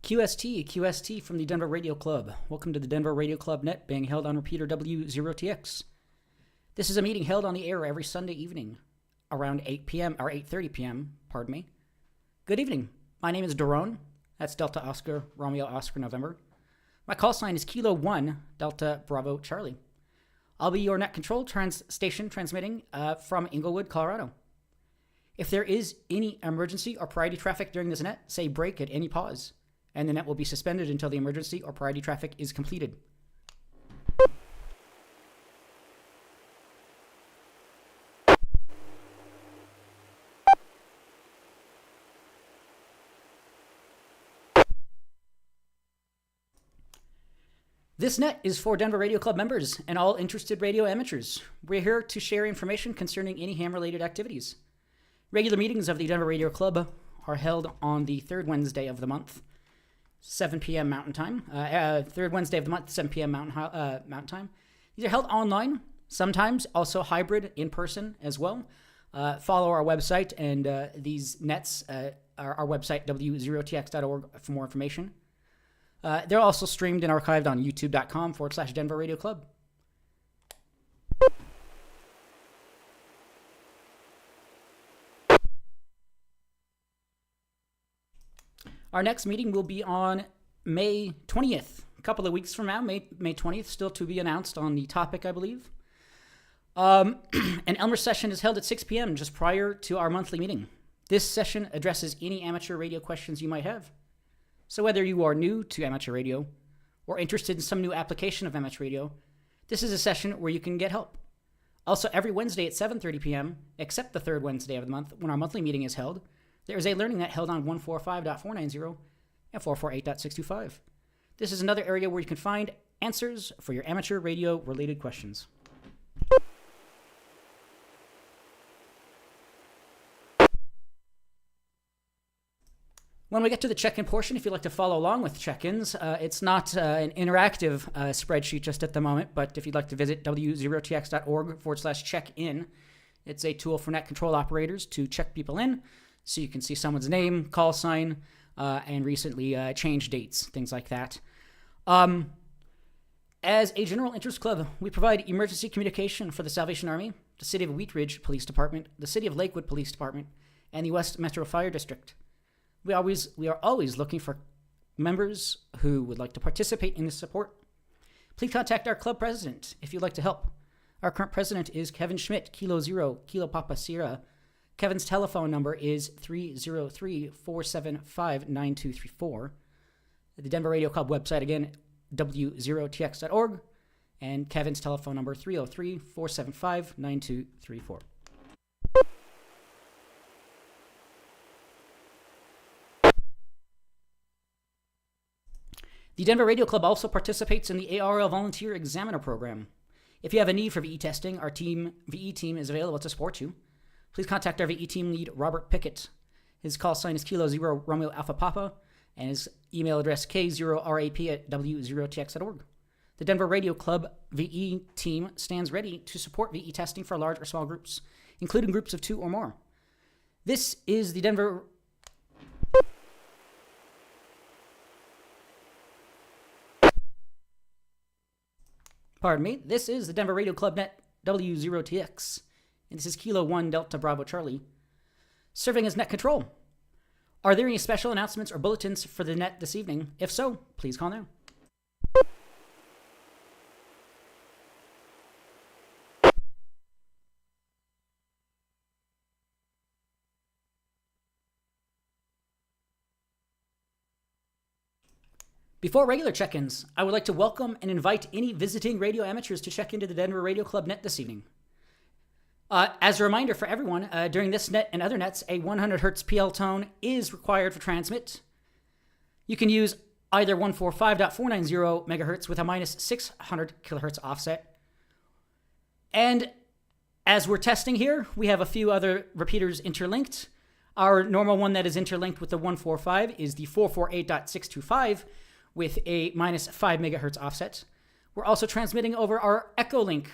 QST from the Denver Radio Club. Welcome to the Denver Radio Club Net, being held on repeater W0TX. This is a meeting held on the air every Sunday evening around 8 p.m. or 8:30 p.m. Pardon me. Good evening. My name is Daron. That's Delta Oscar Romeo Oscar November. My call sign is Kilo 1 Delta Bravo Charlie. I'll be your net control station transmitting from Inglewood, Colorado. If there is any emergency or priority traffic during this net, say break at any pause, and the net will be suspended until the emergency or priority traffic is completed. This net is for Denver Radio Club members and all interested radio amateurs. We're here to share information concerning any ham-related activities. Regular meetings of the Denver Radio Club are held on the third Wednesday of the month, 7 p.m. Mountain Time. Third Wednesday of the month, 7 p.m. Mountain Time. These are held online, sometimes also hybrid in person as well. Follow our website and these nets, our website, W0TX.org, for more information. They're also streamed and archived on youtube.com/Denver Radio Club. Our next meeting will be on May 20th, a couple of weeks from now, May 20th, still to be announced on the topic, I believe. An Elmer session is held at 6 p.m. just prior to our monthly meeting. This session addresses any amateur radio questions you might have. So whether you are new to amateur radio or interested in some new application of amateur radio, this is a session where you can get help. Also, every Wednesday at 7:30 p.m., except the third Wednesday of the month when our monthly meeting is held, there is a learning net held on 145.490 and 448.625. This is another area where you can find answers for your amateur radio-related questions. When we get to the check-in portion, if you'd like to follow along with check-ins, it's not an interactive spreadsheet just at the moment, but if you'd like to visit w0tx.org/check-in, it's a tool for net control operators to check people in, so you can see someone's name, call sign, and recently change dates, things like that. As a general interest club, we provide emergency communication for the Salvation Army, the City of Wheat Ridge Police Department, the City of Lakewood Police Department, and the West Metro Fire District. We are always looking for members who would like to participate in this support. Please contact our club president if you'd like to help. Our current president is Kevin Schmidt, Kilo 0, Kilo Papa Sierra. Kevin's telephone number is 303-475-9234. The Denver Radio Club website, again, w0tx.org, and Kevin's telephone number 303-475-9234. The Denver Radio Club also participates in the ARL Volunteer Examiner Program. If you have a need for VE testing, our VE team is available to support you. Please contact our VE team lead, Robert Pickett. His call sign is Kilo 0 Romeo Alpha Papa, and his email address k0rap@w0tx.org. The Denver Radio Club VE team stands ready to support VE testing for large or small groups, including groups of 2 or more. This is the Denver... Pardon me. This is the Denver Radio Club Net W0TX, and this is Kilo 1 Delta Bravo Charlie, serving as net control. Are there any special announcements or bulletins for the net this evening? If so, please call now. Before regular check-ins, I would like to welcome and invite any visiting radio amateurs to check into the Denver Radio Club Net this evening. As a reminder for everyone, during this net and other nets, a 100 Hz PL tone is required for transmit. You can use either 145.490 megahertz with a minus 600 kilohertz offset. And as we're testing here, we have a few other repeaters interlinked. Our normal one that is interlinked with the 145 is the 448.625 with a minus 5 megahertz offset. We're also transmitting over our EchoLink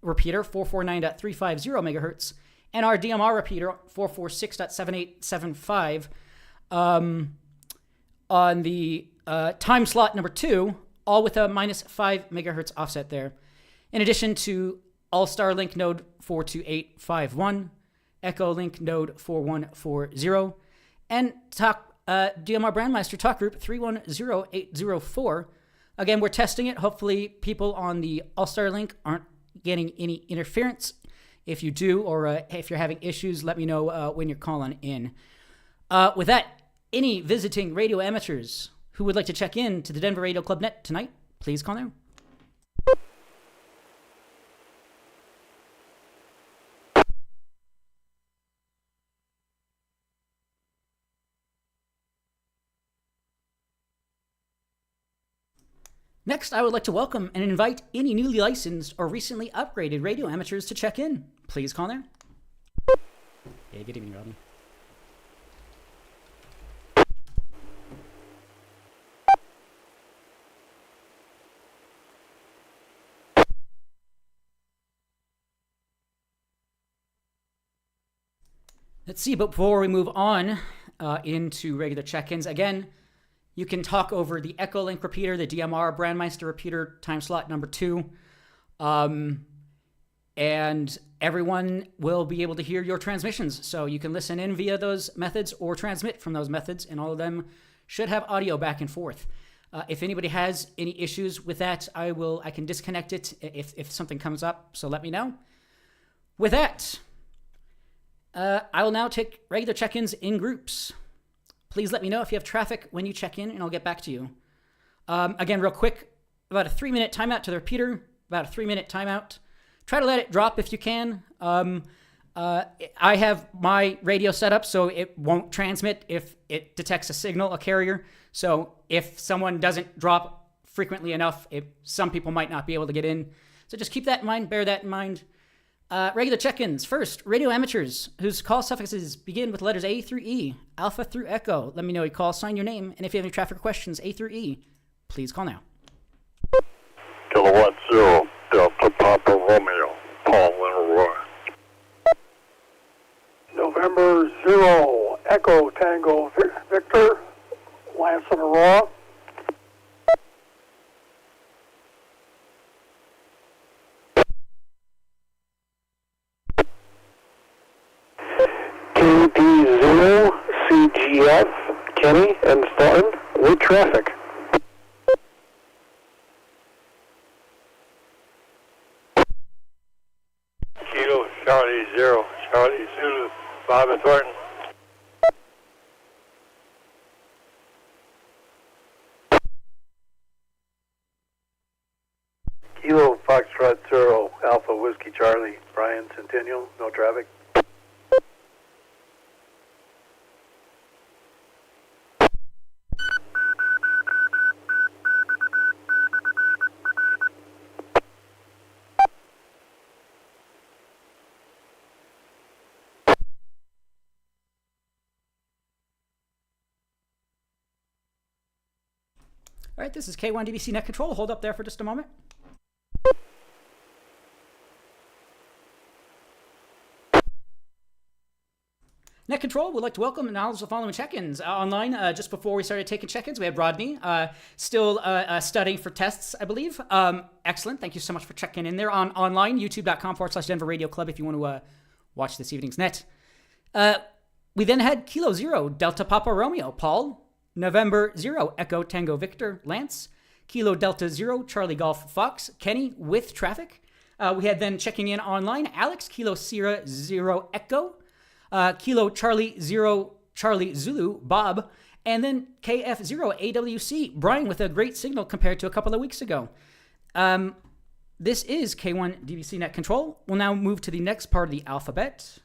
repeater, 449.350 megahertz, and our DMR repeater, 446.7875, on the time slot number 2, all with a minus 5 megahertz offset there. In addition to AllStarlink node 42851, EchoLink node 4140, and DMR BrandMeister talk group 310804. Again, we're testing it. Hopefully people on the AllStar link aren't getting any interference. If you do, or if you're having issues, let me know when you're calling in. With that, any visiting radio amateurs who would like to check in to the Denver Radio Club Net tonight, please call now. Next, I would like to welcome and invite any newly licensed or recently upgraded radio amateurs to check in. Please call there. Hey, good evening, Rodney. Let's see, but before we move on into regular check-ins, again, you can talk over the EchoLink repeater, the DMR BrandMeister repeater, time slot number 2. And everyone will be able to hear your transmissions. So you can listen in via those methods or transmit from those methods, and all of them should have audio back and forth. If anybody has any issues with that, I can disconnect it if something comes up, so let me know. With that, I will now take regular check-ins in groups. Please let me know if you have traffic when you check in, and I'll get back to you. Again, real quick, about a 3-minute timeout to the repeater, about a 3-minute timeout. Try to let it drop if you can. I have my radio set up so it won't transmit if it detects a signal, a carrier. So if someone doesn't drop frequently enough, some people might not be able to get in. So just keep that in mind, bear that in mind. Regular check-ins. First, radio amateurs whose call suffixes begin with letters A through E, Alpha through Echo. Let me know your call, sign your name, and if you have any traffic questions, A through E, please call now. Kilowatt 0, Delta Papa Romeo, Paul and Aurora. November 0, Echo Tango Victor, Lance and Aurora. KP0, CGF, Kenny and Thornton, with traffic. Kilo Charlie 0, Charlie Zulu, Bob and Thornton. Kilo Foxtrot 0, Alpha Whiskey Charlie, Brian Centennial, no traffic. All right, this is K1 DBC Net Control. Hold up there for just a moment. Net Control would like to welcome and acknowledge the following check-ins. Online, just before we started taking check-ins, we had Rodney, still studying for tests, I believe. Excellent. Thank you so much for checking in there online, youtube.com/Denver Radio Club if you want to watch this evening's net. We then had Kilo 0, Delta Papa Romeo, Paul. November 0, Echo Tango Victor, Lance. Kilo Delta 0, Charlie Golf Fox, Kenny with traffic. We had then checking in online, Alex, Kilo Sierra 0 Echo. Kilo Charlie 0 Charlie Zulu, Bob. And then KF0 AWC, Brian with a great signal compared to a couple of weeks ago. This is K1 DBC Net Control. We'll now move to the next part of the alphabet.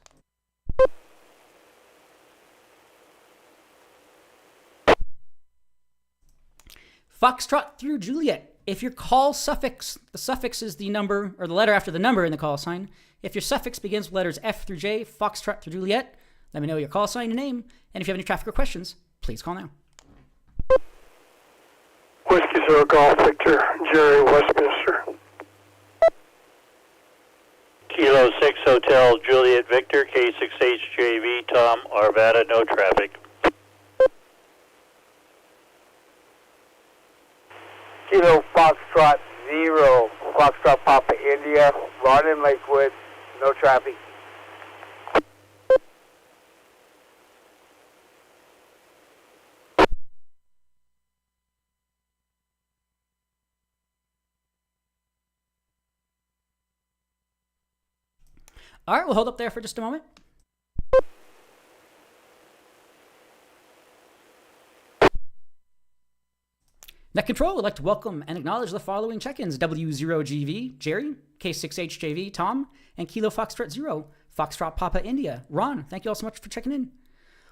Foxtrot through Juliet. If your call suffix, the suffix is the number or the letter after the number in the call sign. If your suffix begins with letters F through J, Foxtrot through Juliet, let me know your call sign and name. And if you have any traffic or questions, please call now. Whiskey 0 Golf Victor, Jerry Westminster. Kilo 6 Hotel Juliet Victor, K6HJV Tom Arvada, no traffic. Kilo Foxtrot 0, Foxtrot Papa India, Ron in Lakewood, no traffic. All right, we'll hold up there for just a moment. Net Control would like to welcome and acknowledge the following check-ins: W0GV, Jerry, K6HJV, Tom, and Kilo Foxtrot 0, Foxtrot Papa India. Ron, thank you all so much for checking in.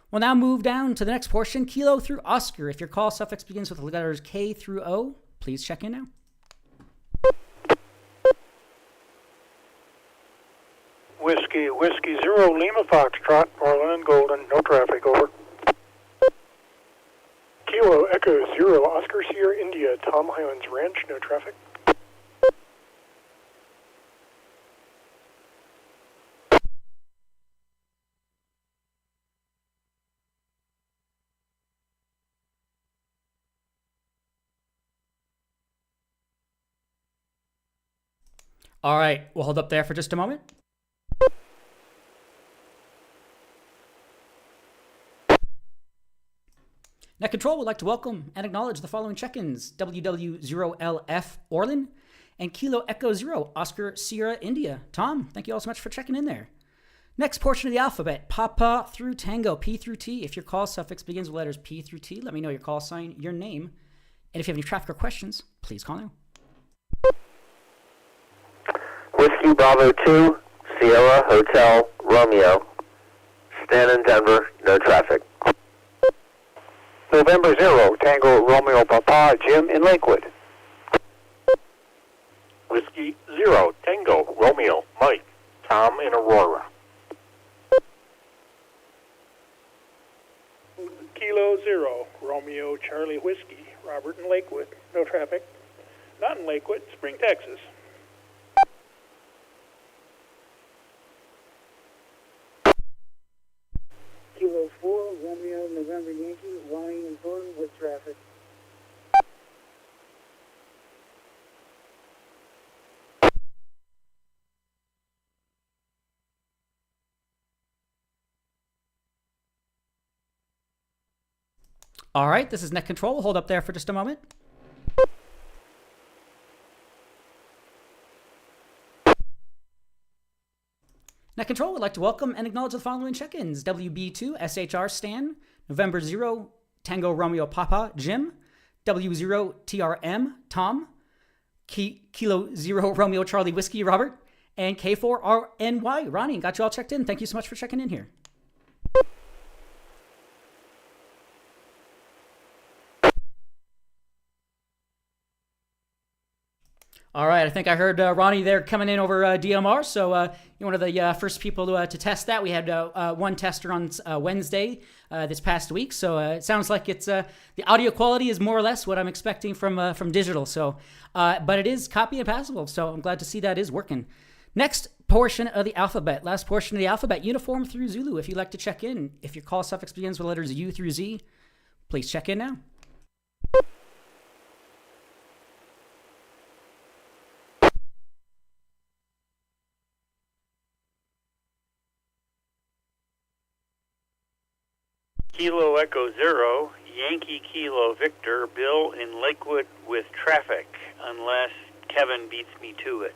We'll now move down to the next portion, Kilo through Oscar. If your call suffix begins with the letters K through O, please check in now. Whiskey 0, Lima Foxtrot, Marlin and Golden, no traffic, over. Kilo Echo 0, Oscar Sierra India, Tom Highlands Ranch, no traffic. All right, we'll hold up there for just a moment. Net Control would like to welcome and acknowledge the following check-ins: WW0LF Orlin and Kilo Echo 0 Oscar Sierra India. Tom, thank you all so much for checking in there. Next portion of the alphabet, Papa through Tango, P through T. If your call suffix begins with letters P through T, let me know your call sign, your name, and if you have any traffic or questions, please call now. Whiskey Bravo 2, Sierra Hotel Romeo, Stan in Denver, no traffic. November 0, Tango Romeo Papa, Jim in Lakewood. Whiskey 0, Tango Romeo Mike, Tom in Aurora. Kilo 0, Romeo Charlie Whiskey, Robert in Lakewood, no traffic. Not in Lakewood, Spring, Texas. Kilo 4, Romeo November Yankee, Ronnie and Gordon with traffic. All right, this is Net Control. We'll hold up there for just a moment. Net Control would like to welcome and acknowledge the following check-ins: WB2 SHR Stan, November 0 Tango Romeo Papa Jim, W0TRM Tom, Kilo 0 Romeo Charlie Whiskey Robert, and K4RNY Ronnie. Got you all checked in. Thank you so much for checking in here. All right, I think I heard Ronnie there coming in over DMR, so you're one of the first people to test that. We had one tester on Wednesday this past week, so it sounds like it's the audio quality is more or less what I'm expecting from digital. So, but it is copy and passable, so I'm glad to see that is working. Next portion of the alphabet, last portion of the alphabet, uniform through Zulu. If you'd like to check in, if your call suffix begins with letters U through Z, please check in now. Kilo Echo 0, Yankee Kilo Victor, Bill in Lakewood with traffic, unless Kevin beats me to it.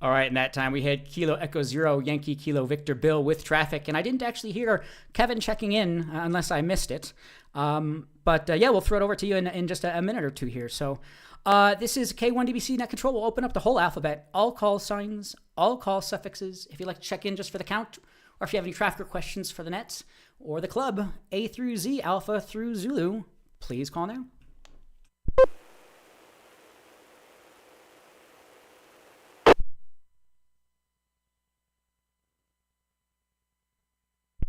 All right, in that time we had Kilo Echo 0, Yankee Kilo Victor, Bill with traffic, and I didn't actually hear Kevin checking in unless I missed it. But yeah, we'll throw it over to you in just a minute or two here. So this is K1DBC Net Control. We'll open up the whole alphabet, all call signs, all call suffixes. If you'd like to check in just for the count, or if you have any traffic or questions for the nets or the club, A through Z, Alpha through Zulu, please call now.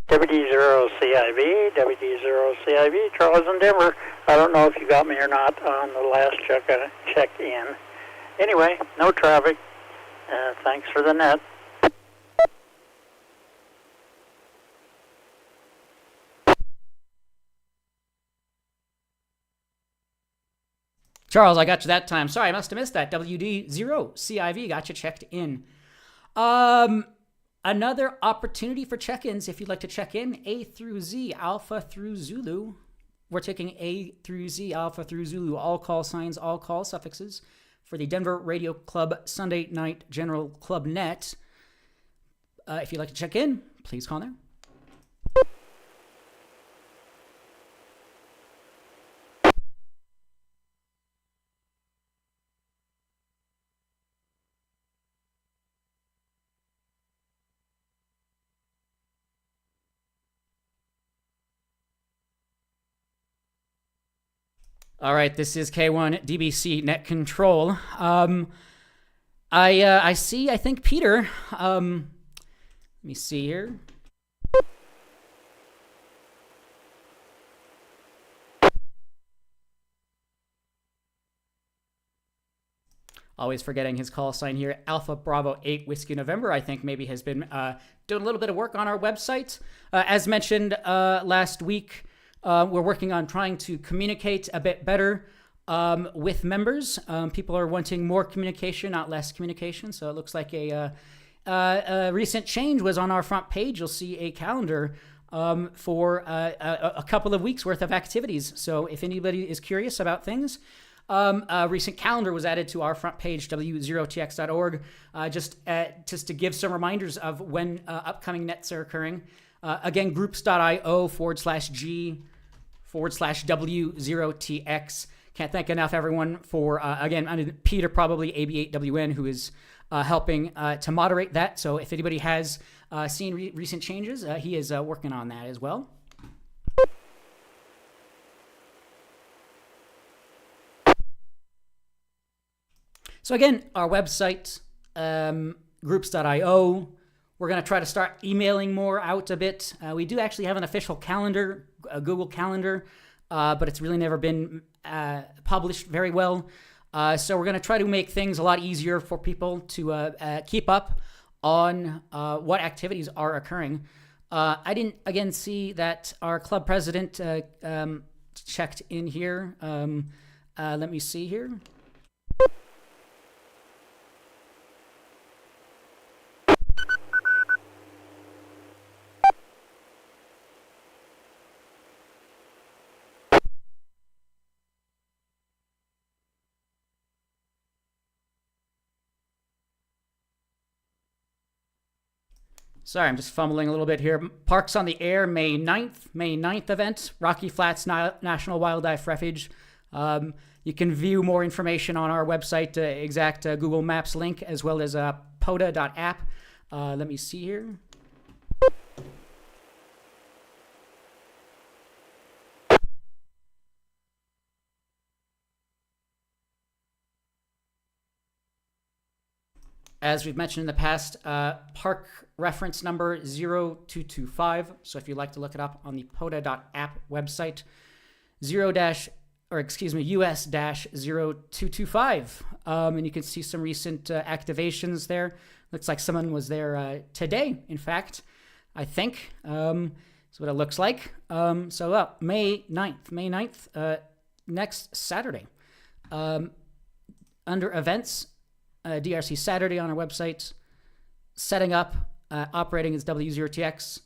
WD0CIV, WD0CIV, Charles in Denver. I don't know if you got me or not on the last check-in. Anyway, no traffic. Thanks for the net. Charles, I got you that time. Sorry, I must have missed that. WD0CIV got you checked in. Another opportunity for check-ins if you'd like to check in. A through Z, Alpha through Zulu. We're taking A through Z, Alpha through Zulu, all call signs, all call suffixes for the Denver Radio Club Sunday Night General Club Net. If you'd like to check in, please call there. All right, this is K1 DBC Net Control. I see, I think, Peter. Let me see here. Always forgetting his call sign here. Alpha Bravo 8 Whiskey November, I think maybe has been doing a little bit of work on our website. As mentioned last week, we're working on trying to communicate a bit better with members. People are wanting more communication, not less communication. So it looks like a recent change was on our front page. You'll see a calendar for a couple of weeks worth of activities. So if anybody is curious about things, a recent calendar was added to our front page, W0TX.org, just to give some reminders of when upcoming nets are occurring. Again, groups.io/G/W0TX. Can't thank enough everyone for, again, Peter, probably AB8WN, who is helping to moderate that. So if anybody has seen recent changes, he is working on that as well. So again, our website, groups.io. We're going to try to start emailing more out a bit. We do actually have an official calendar, a Google Calendar, but it's really never been published very well. So we're going to try to make things a lot easier for people to keep up on what activities are occurring. I didn't, again, see that our club president checked in here. Let me see here. Sorry, I'm just fumbling a little bit here. Parks on the Air, May 9th event, Rocky Flats National Wildlife Refuge. You can view more information on our website, exact Google Maps link, as well as POTA.app. Let me see here. As we've mentioned in the past, park reference number 0225. So if you'd like to look it up on the POTA.app website, US-0225. And you can see some recent activations there. Looks like someone was there today, in fact, I think. That's what it looks like. So May 9th, next Saturday. Under events, DRC Saturday on our website, setting up, operating as W0TX,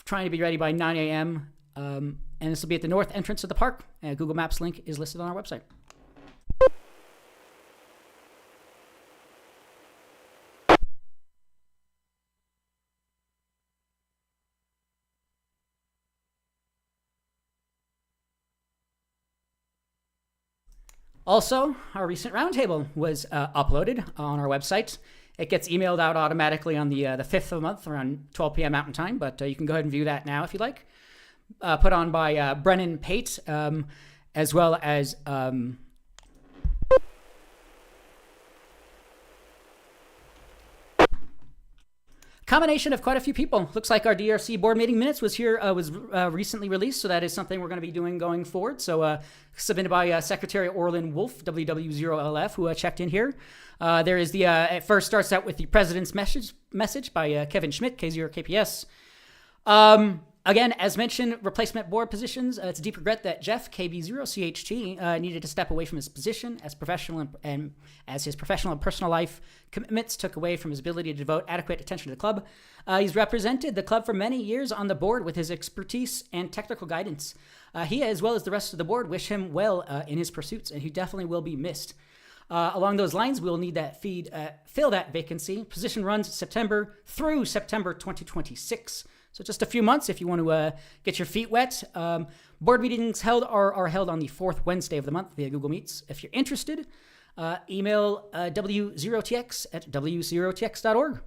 trying to be ready by 9 a.m. And this will be at the north entrance of the park. Google Maps link is listed on our website. Also, our recent roundtable was uploaded on our website. It gets emailed out automatically on the 5th of the month around 12 p.m. Mountain Time, but you can go ahead and view that now if you'd like. Put on by Brennan Pate, as well as combination of quite a few people. Looks like our DRC board meeting minutes was recently released, so that is something we're going to be doing going forward. So submitted by Secretary Orlin Wolf, WW0LF, who checked in here. There is the, it first starts out with the President's message by Kevin Schmidt, K0KPS. Again, as mentioned, replacement board positions. It's a deep regret that Jeff, KB0CHT, needed to step away from his position as professional and as his professional and personal life commitments took away from his ability to devote adequate attention to the club. He's represented the club for many years on the board with his expertise and technical guidance. He, as well as the rest of the board, wish him well in his pursuits, and he definitely will be missed. Along those lines, we'll need that fill that vacancy. Position runs September through September 2026. So just a few months if you want to get your feet wet. Board meetings are held on the fourth Wednesday of the month via Google Meets. If you're interested, email W0TX at W0TX.org.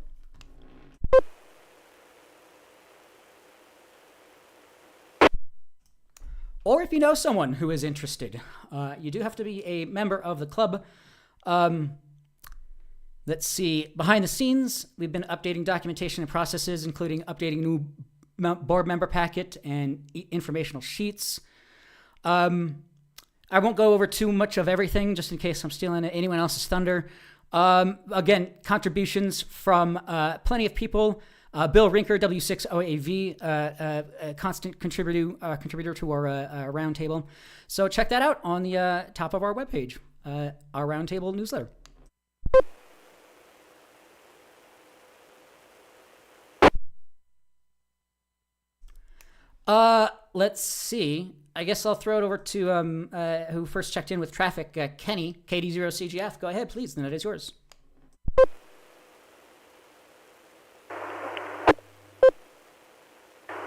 Or if you know someone who is interested, you do have to be a member of the club. Let's see. Behind the scenes, we've been updating documentation and processes, including updating new board member packet and informational sheets. I won't go over too much of everything, just in case I'm stealing anyone else's thunder. Again, contributions from plenty of people. Bill Rinker, W6OAV, a constant contributor to our roundtable. So check that out on the top of our webpage, our roundtable newsletter. Let's see. I guess I'll throw it over to who first checked in with traffic, Kenny, KD0CGF. Go ahead, please. The net is yours.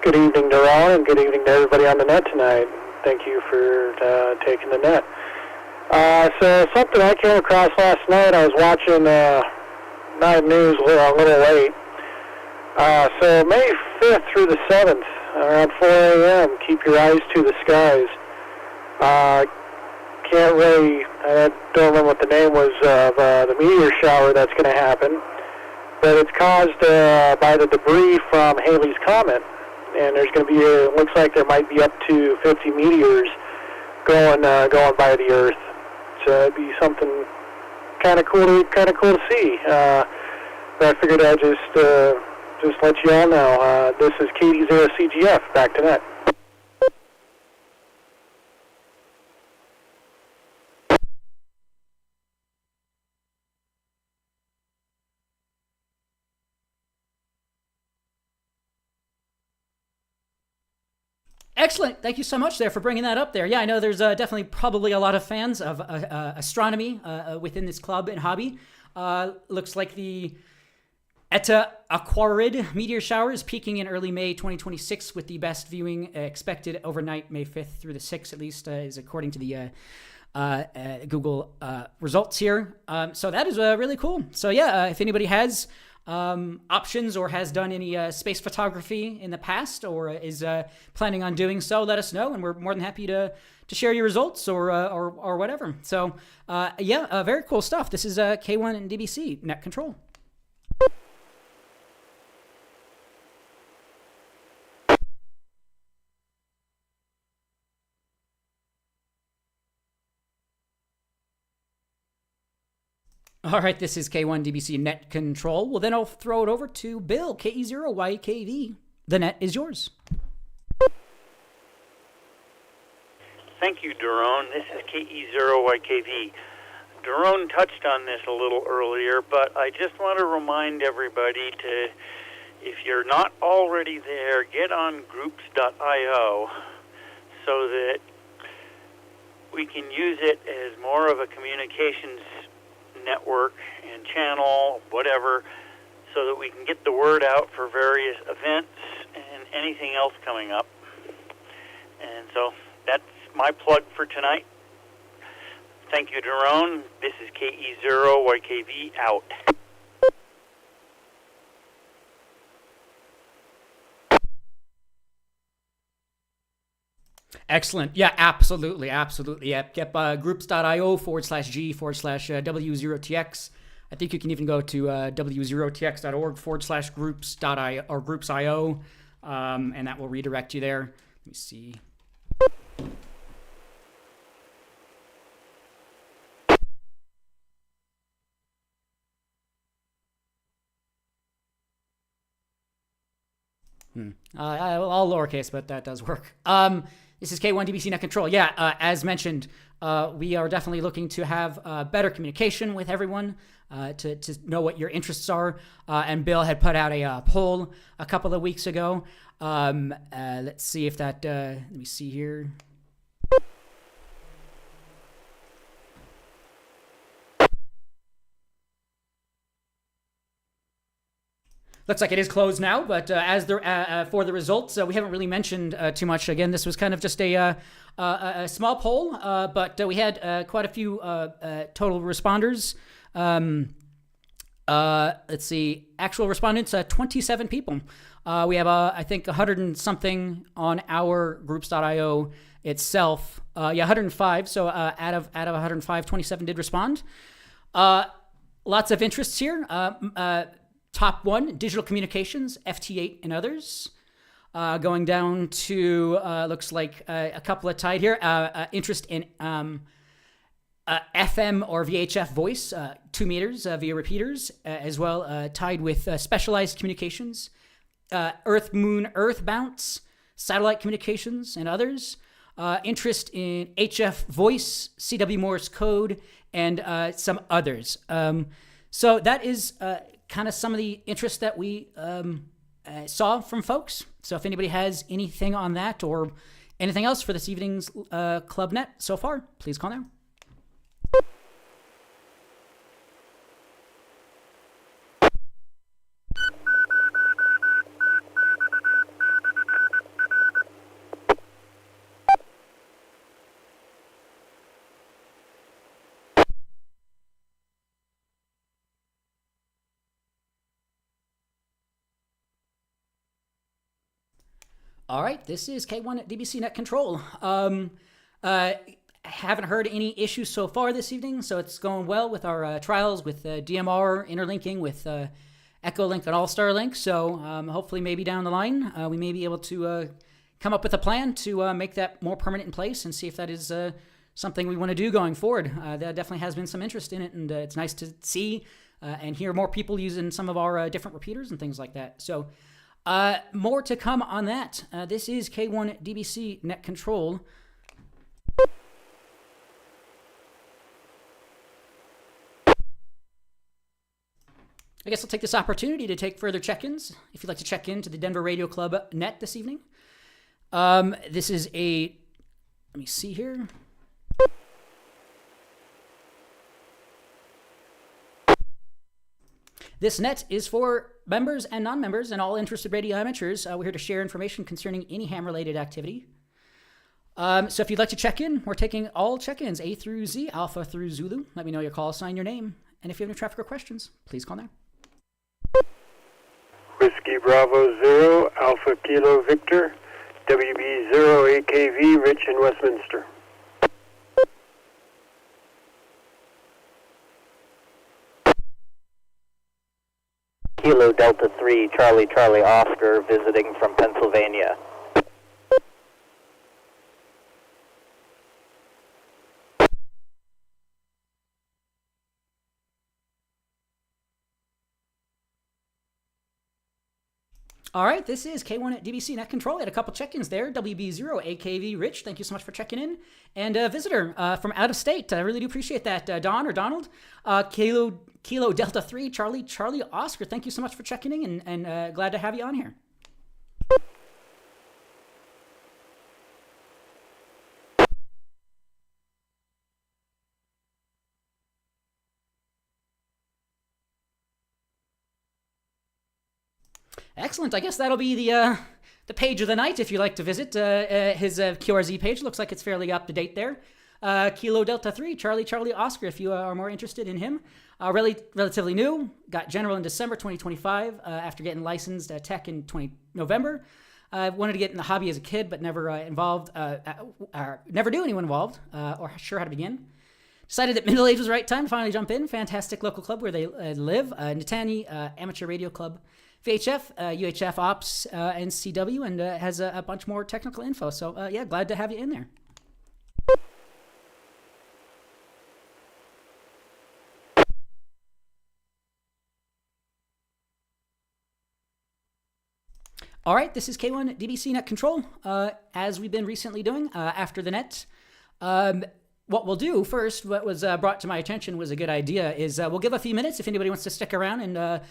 Good evening, Daron, and good evening to everybody on the net tonight. Thank you for taking the net. So something I came across last night, I was watching Night News a little late. So May 5th through the 7th, around 4 a.m., keep your eyes to the skies. Can't really, I don't remember what the name was of the meteor shower that's going to happen, but it's caused by the debris from Halley's Comet. And there's going to be, it looks like there might be up to 50 meteors going by the Earth. So it'd be something kind of cool to see. But I figured I'd just let you all know. This is KD0CGF, back to net. Excellent. Thank you so much there for bringing that up there. Yeah, I know there's definitely probably a lot of fans of astronomy within this club and hobby. Looks like the Eta Aquariid meteor shower is peaking in early May 2026 with the best viewing expected overnight May 5th through the 6th, at least is according to the Google results here. So that is really cool. So yeah, if anybody has options or has done any space photography in the past or is planning on doing so, let us know, and we're more than happy to share your results or whatever. So yeah, very cool stuff. This is K1 and DBC Net Control. All right, this is K1 DBC Net Control. Well, then I'll throw it over to Bill, KE0YKV. The net is yours. Thank you, Daron. This is KE0YKV. Daron touched on this a little earlier, but I just want to remind everybody to, if you're not already there, get on groups.io so that we can use it as more of a communications network and channel, whatever, so that we can get the word out for various events and anything else coming up. And so that's my plug for tonight. Thank you, Daron. This is KE0YKV out. Excellent. Yeah, absolutely. Yep. Groups.io /G /W0TX. I think you can even go to W0TX.org/groups.io or groups.io, and that will redirect you there. Let me see. All lowercase, but that does work. This is K1 DBC Net Control. Yeah, as mentioned, we are definitely looking to have better communication with everyone to know what your interests are. And Bill had put out a poll a couple of weeks ago. Let's see if that, let me see here. Looks like it is closed now, but as for the results, we haven't really mentioned too much. Again, this was kind of just a small poll, but we had quite a few total responders. Let's see, actual respondents, 27 people. We have, I think, 100 and something on our groups.io itself. 105. So out of 105, 27 did respond. Lots of interests here. Top one, digital communications, FT8 and others. Going down to, looks like a couple of tied here. Interest in FM or VHF voice, 2 meters via repeaters, as well tied with specialized communications, Earth-Moon Earth bounce, satellite communications, and others. Interest in HF voice, CW Morse code, and some others. So that is kind of some of the interest that we saw from folks. So if anybody has anything on that or anything else for this evening's Club Net so far, please call now. All right, this is K1 DBC Net Control. Haven't heard any issues so far this evening, so it's going well with our trials with DMR, interlinking with EchoLink and allstarlink. So hopefully maybe down the line we may be able to come up with a plan to make that more permanent in place and see if that is something we want to do going forward. There definitely has been some interest in it, and it's nice to see and hear more people using some of our different repeaters and things like that. So more to come on that. This is K1 DBC Net Control. I guess I'll take this opportunity to take further check-ins. If you'd like to check into the Denver Radio Club Net this evening. This is a, let me see here. This net is for members and non-members and all interested radio amateurs. We're here to share information concerning any ham-related activity. So if you'd like to check in, we're taking all check-ins, A through Z, Alpha through Zulu. Let me know your call sign, your name. And if you have any traffic or questions, please call now. Whiskey Bravo 0, Alpha Kilo Victor, WB0 AKV, Rich in Westminster. Kilo Delta 3, Charlie Charlie Oscar, visiting from Pennsylvania. All right, this is K1 at DBC Net Control. I had a couple check-ins there. WB0 AKV Rich, thank you so much for checking in. And a visitor from out of state. I really do appreciate that. Don or Donald. Kilo Delta 3, Charlie Charlie Oscar, thank you so much for checking in, and glad to have you on here. Excellent. I guess that'll be the page of the night if you like to visit his QRZ page. Looks like it's fairly up to date there. Kilo Delta 3, Charlie Charlie Oscar, if you are more interested in him. Relatively new. Got general in December 2025 after getting licensed tech in November. Wanted to get in the hobby as a kid, but never involved, never knew anyone involved or sure how to begin. decided that middle age was the right time to finally jump in. Fantastic local club where they live. Nittany Amateur Radio Club, VHF, UHF Ops, and CW, and has a bunch more technical info. So, yeah, glad to have you in there. All right, this is K1 DBC Net Control, as we've been recently doing after the net. What we'll do first, what was brought to my attention was a good idea, is we'll give a few minutes if anybody wants to stick around and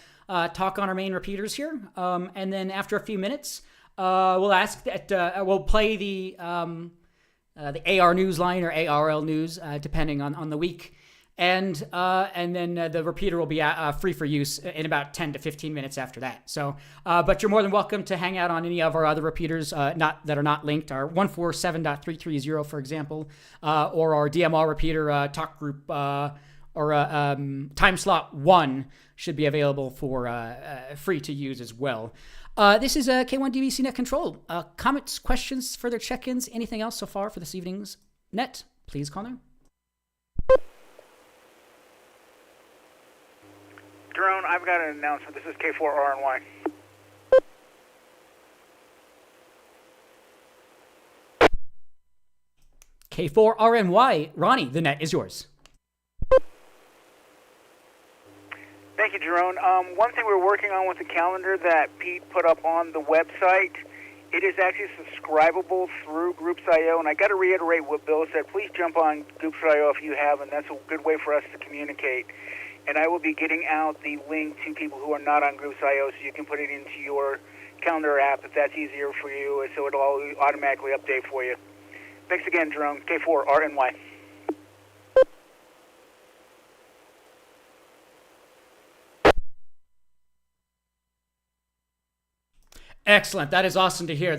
talk on our main repeaters here. And then after a few minutes, we'll ask that we'll play the AR Newsline or ARL News, depending on the week. And then the repeater will be free for use in about 10 to 15 minutes after that. So, but you're more than welcome to hang out on any of our other repeaters that are not linked. Our 147.330, for example, or our DMR repeater talk group or time slot 1 should be available for free to use as well. This is K1 DBC Net Control. Comments, questions, further check-ins, anything else so far for this evening's net? Please call now. Drone, I've got an announcement. This is K4RNY. K4RNY. Ronnie, the net is yours. Thank you, Jerome. One thing we're working on with the calendar that Pete put up on the website, it is actually subscribable through Groups.io, and I got to reiterate what Bill said. Please jump on Groups.io if you haven't. That's a good way for us to communicate. And I will be getting out the link to people who are not on Groups.io so you can put it into your calendar app if that's easier for you, so it'll all automatically update for you. Thanks again, Jerome. K4RNY. Excellent. That is awesome to hear.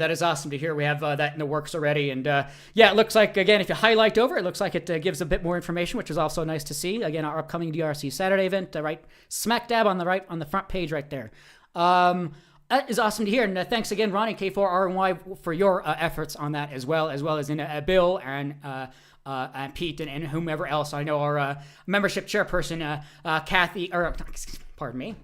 We have that in the works already. And yeah, it looks like, again, if you highlight over, it looks like it gives a bit more information, which is also nice to see. Again, our upcoming DRC Saturday event, right smack dab on the front page right there. That is awesome to hear. And thanks again, Ronnie, K4RNY, for your efforts on that as well as in Bill and Pete and whomever else. I know our membership chairperson, Kathy, or pardon me.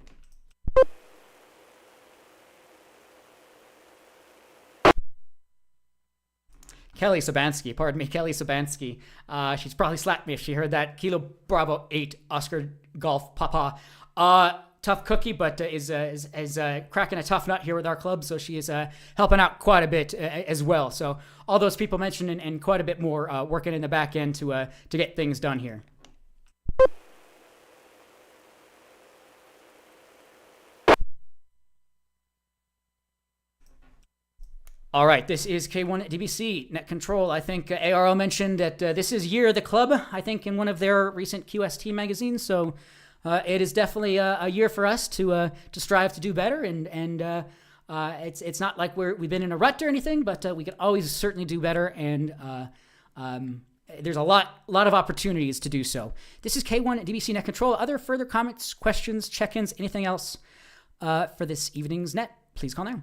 Kelly Sabansky. She's probably slapped me if she heard that. Kilo Bravo 8 Oscar Golf Papa. Tough cookie, but is cracking a tough nut here with our club, so she is helping out quite a bit as well. So all those people mentioned and quite a bit more working in the back end to get things done here. All right, this is K1 DBC Net Control. I think ARL mentioned that this is Year of the Club, I think, in one of their recent QST magazines. So it is definitely a year for us to strive to do better. And it's not like we've been in a rut or anything, but we can always certainly do better. And there's a lot of opportunities to do so. This is K1 DBC Net Control. Other further comments, questions, check-ins, anything else for this evening's net? Please call now.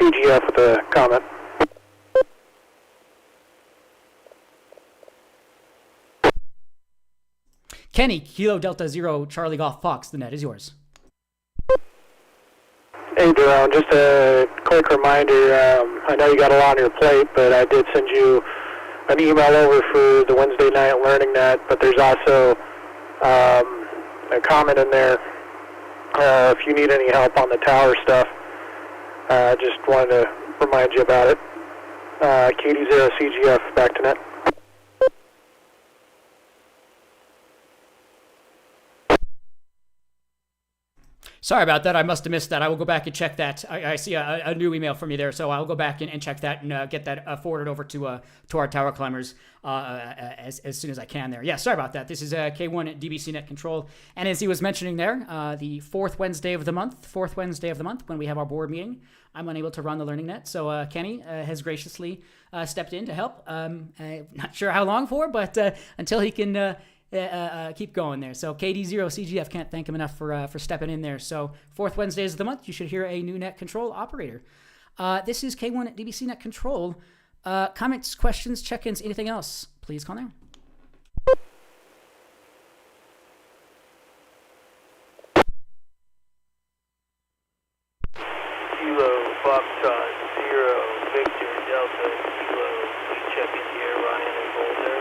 CGF with a comment. Kenny, Kilo Delta Zero Charlie Golf Fox, the net is yours. Hey, Jerome, just a quick reminder. I know you got a lot on your plate, but I did send you an email over for the Wednesday night learning net, but there's also a comment in there if you need any help on the tower stuff. Just wanted to remind you about it. KD0CGF, back to net. Sorry about that. I must have missed that. I will go back and check that. I see a new email from you there, so I'll go back and check that and get that forwarded over to our tower climbers as soon as I can there. Yeah, sorry about that. This is K1 DBC Net Control. And as he was mentioning there, the fourth Wednesday of the month, when we have our board meeting, I'm unable to run the learning net. So Kenny has graciously stepped in to help. I'm not sure how long for, but until he can... keep going there. So KD0CGF, can't thank him enough for stepping in there. So fourth Wednesdays of the month, you should hear a new net control operator. This is K1 at DBC Net Control. Comments, questions, check-ins, anything else, please call now. Kilo Foxtrot 0 Victor Delta Kilo. Please check in here, Ryan and Boulder.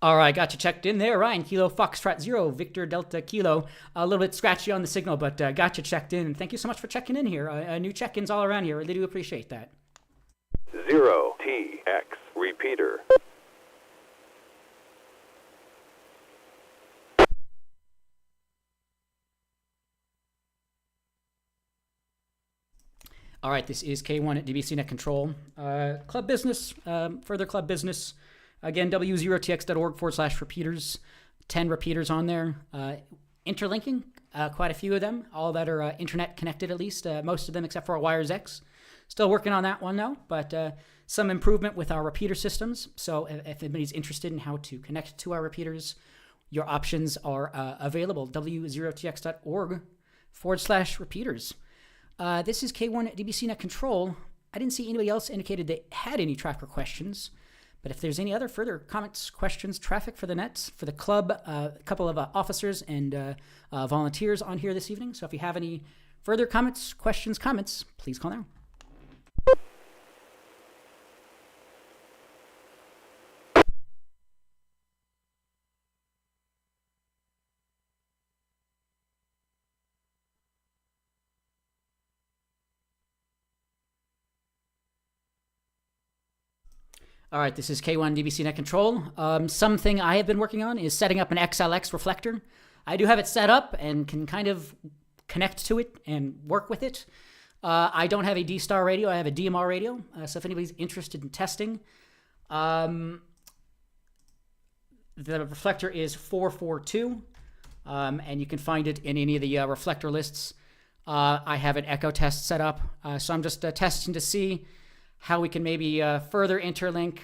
All right, got you checked in there. Ryan, Kilo Foxtrot 0, Victor Delta Kilo. A little bit scratchy on the signal, but got you checked in. Thank you so much for checking in here. New check-ins all around here. Really do appreciate that. 0TX Repeater. All right, this is K1 at DBC Net Control. Club business, further club business. Again, W0TX.org/repeaters. 10 repeaters on there. Interlinking, quite a few of them, all that are internet connected at least, most of them except for our Wires X. Still working on that one though, but some improvement with our repeater systems. So if anybody's interested in how to connect to our repeaters, your options are available. W0TX.org/repeaters. This is K1 at DBC Net Control. I didn't see anybody else indicated they had any tracker questions. But if there's any other further comments, questions, traffic for the nets, for the club, a couple of officers and volunteers on here this evening. So if you have any further comments, questions, comments, please call now. All right, this is K1 DBC Net Control. Something I have been working on is setting up an XLX reflector. I do have it set up and can kind of connect to it and work with it. I don't have a D-Star radio. I have a DMR radio. So if anybody's interested in testing, the reflector is 442, and you can find it in any of the reflector lists. I have an echo test set up, so I'm just testing to see how we can maybe further interlink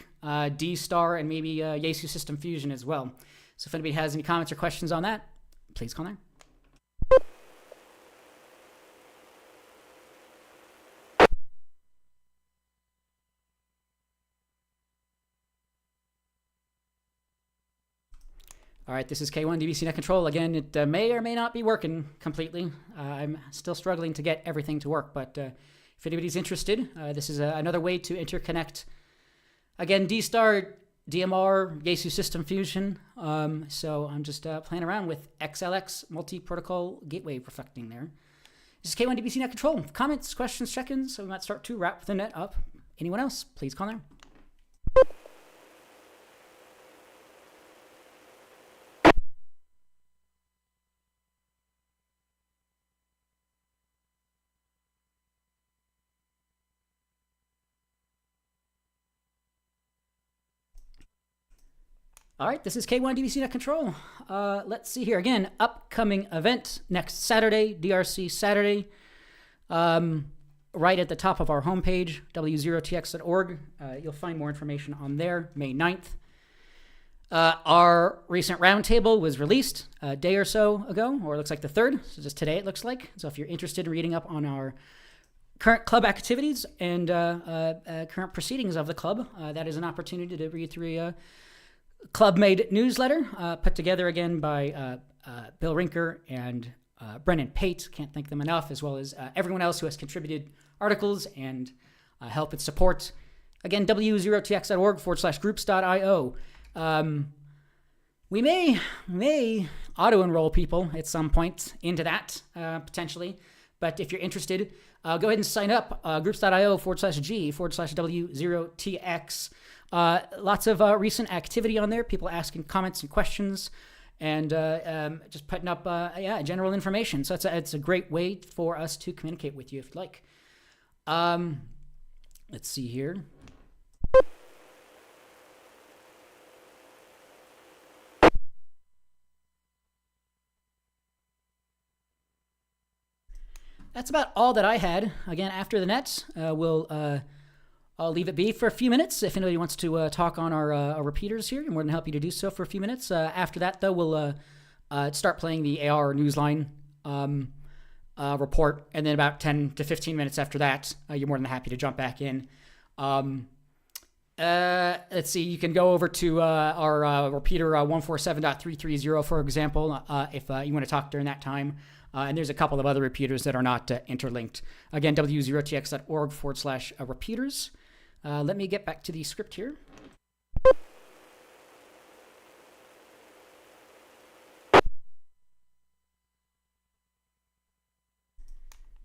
D-Star and maybe Yaesu System Fusion as well. So if anybody has any comments or questions on that, please call now. All right, this is K1 DBC Net Control. Again, it may or may not be working completely. I'm still struggling to get everything to work, but if anybody's interested, this is another way to interconnect. Again, D-Star, DMR, Yaesu System Fusion. So I'm just playing around with XLX multi-protocol gateway reflecting there. This is K1 DBC Net Control. Comments, questions, check-ins. So we might start to wrap the net up. Anyone else? Please call now. All right, this is K1 DBC Net Control. Let's see here. Again, upcoming event next Saturday, DRC Saturday. Right at the top of our homepage, W0TX.org. You'll find more information on there, May 9th. Our recent roundtable was released a day or so ago, or it looks like the 3rd, so just today it looks like. So if you're interested in reading up on our current club activities and current proceedings of the club, that is an opportunity to read through a club-made newsletter put together again by Bill Rinker and Brennan Pate. Can't thank them enough, as well as everyone else who has contributed articles and help and support. Again, W0TX.org/groups.io. We may auto-enroll people at some point into that, potentially. But if you're interested, go ahead and sign up, groups.io/G/W0TX. Lots of recent activity on there, people asking comments and questions, and just putting up general information. So it's a great way for us to communicate with you if you'd like. Let's see here. That's about all that I had. Again, after the nets, we'll I'll leave it be for a few minutes. If anybody wants to talk on our repeaters here, I'm more than happy to do so for a few minutes. After that, though, we'll start playing the AR Newsline report, and then about 10 to 15 minutes after that, you're more than happy to jump back in. Let's see, you can go over to our repeater 147.330, for example, if you want to talk during that time. And there's a couple of other repeaters that are not interlinked. Again, W0TX.org/repeaters. Let me get back to the script here.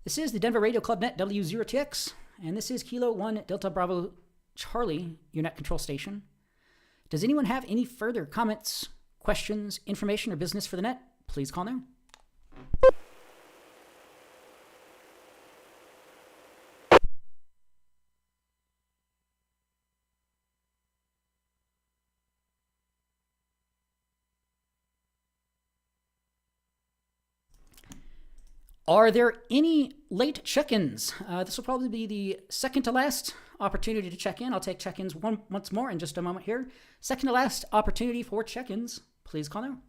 This is the Denver Radio Club Net W0TX, and this is Kilo 1 Delta Bravo Charlie, your net control station. Does anyone have any further comments, questions, information, or business for the net? Please call now. Are there any late check-ins? This will probably be the second to last opportunity to check in. I'll take check-ins once more in just a moment here. Second to last opportunity for check-ins. Please call now.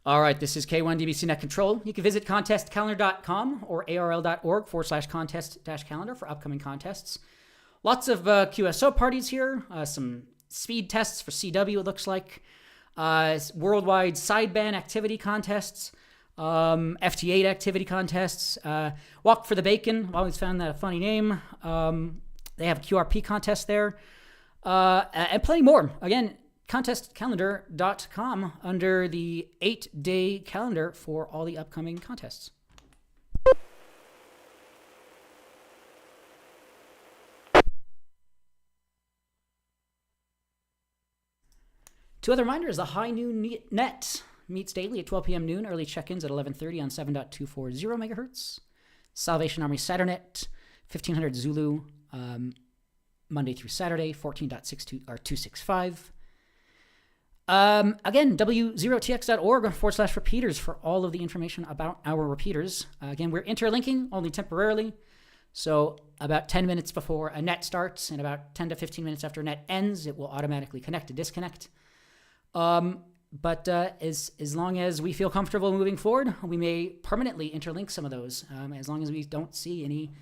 All right, this is K1 DBC Net Control. You can visit contestcalendar.com or arl.org/contest-calendar for upcoming contests. Lots of QSO parties here, some speed tests for CW, it looks like, worldwide sideband activity contests, FT8 activity contests, Walk for the Bacon. I've always found that a funny name. They have a QRP contest there, and plenty more. Again, contestcalendar.com under the 8-day calendar for all the upcoming contests. Two other reminders: the High Noon Net meets daily at 12 p.m. noon, early check-ins at 11:30 on 7.240 megahertz. Salvation Army Saturnet, 1500 Zulu, Monday through Saturday, 14.62 or 265. Again, W0TX.org/repeaters for all of the information about our repeaters. Again, we're interlinking only temporarily. So about 10 minutes before a net starts and about 10 to 15 minutes after a net ends, it will automatically connect to disconnect. But as long as we feel comfortable moving forward, we may permanently interlink some of those, as long as we don't see any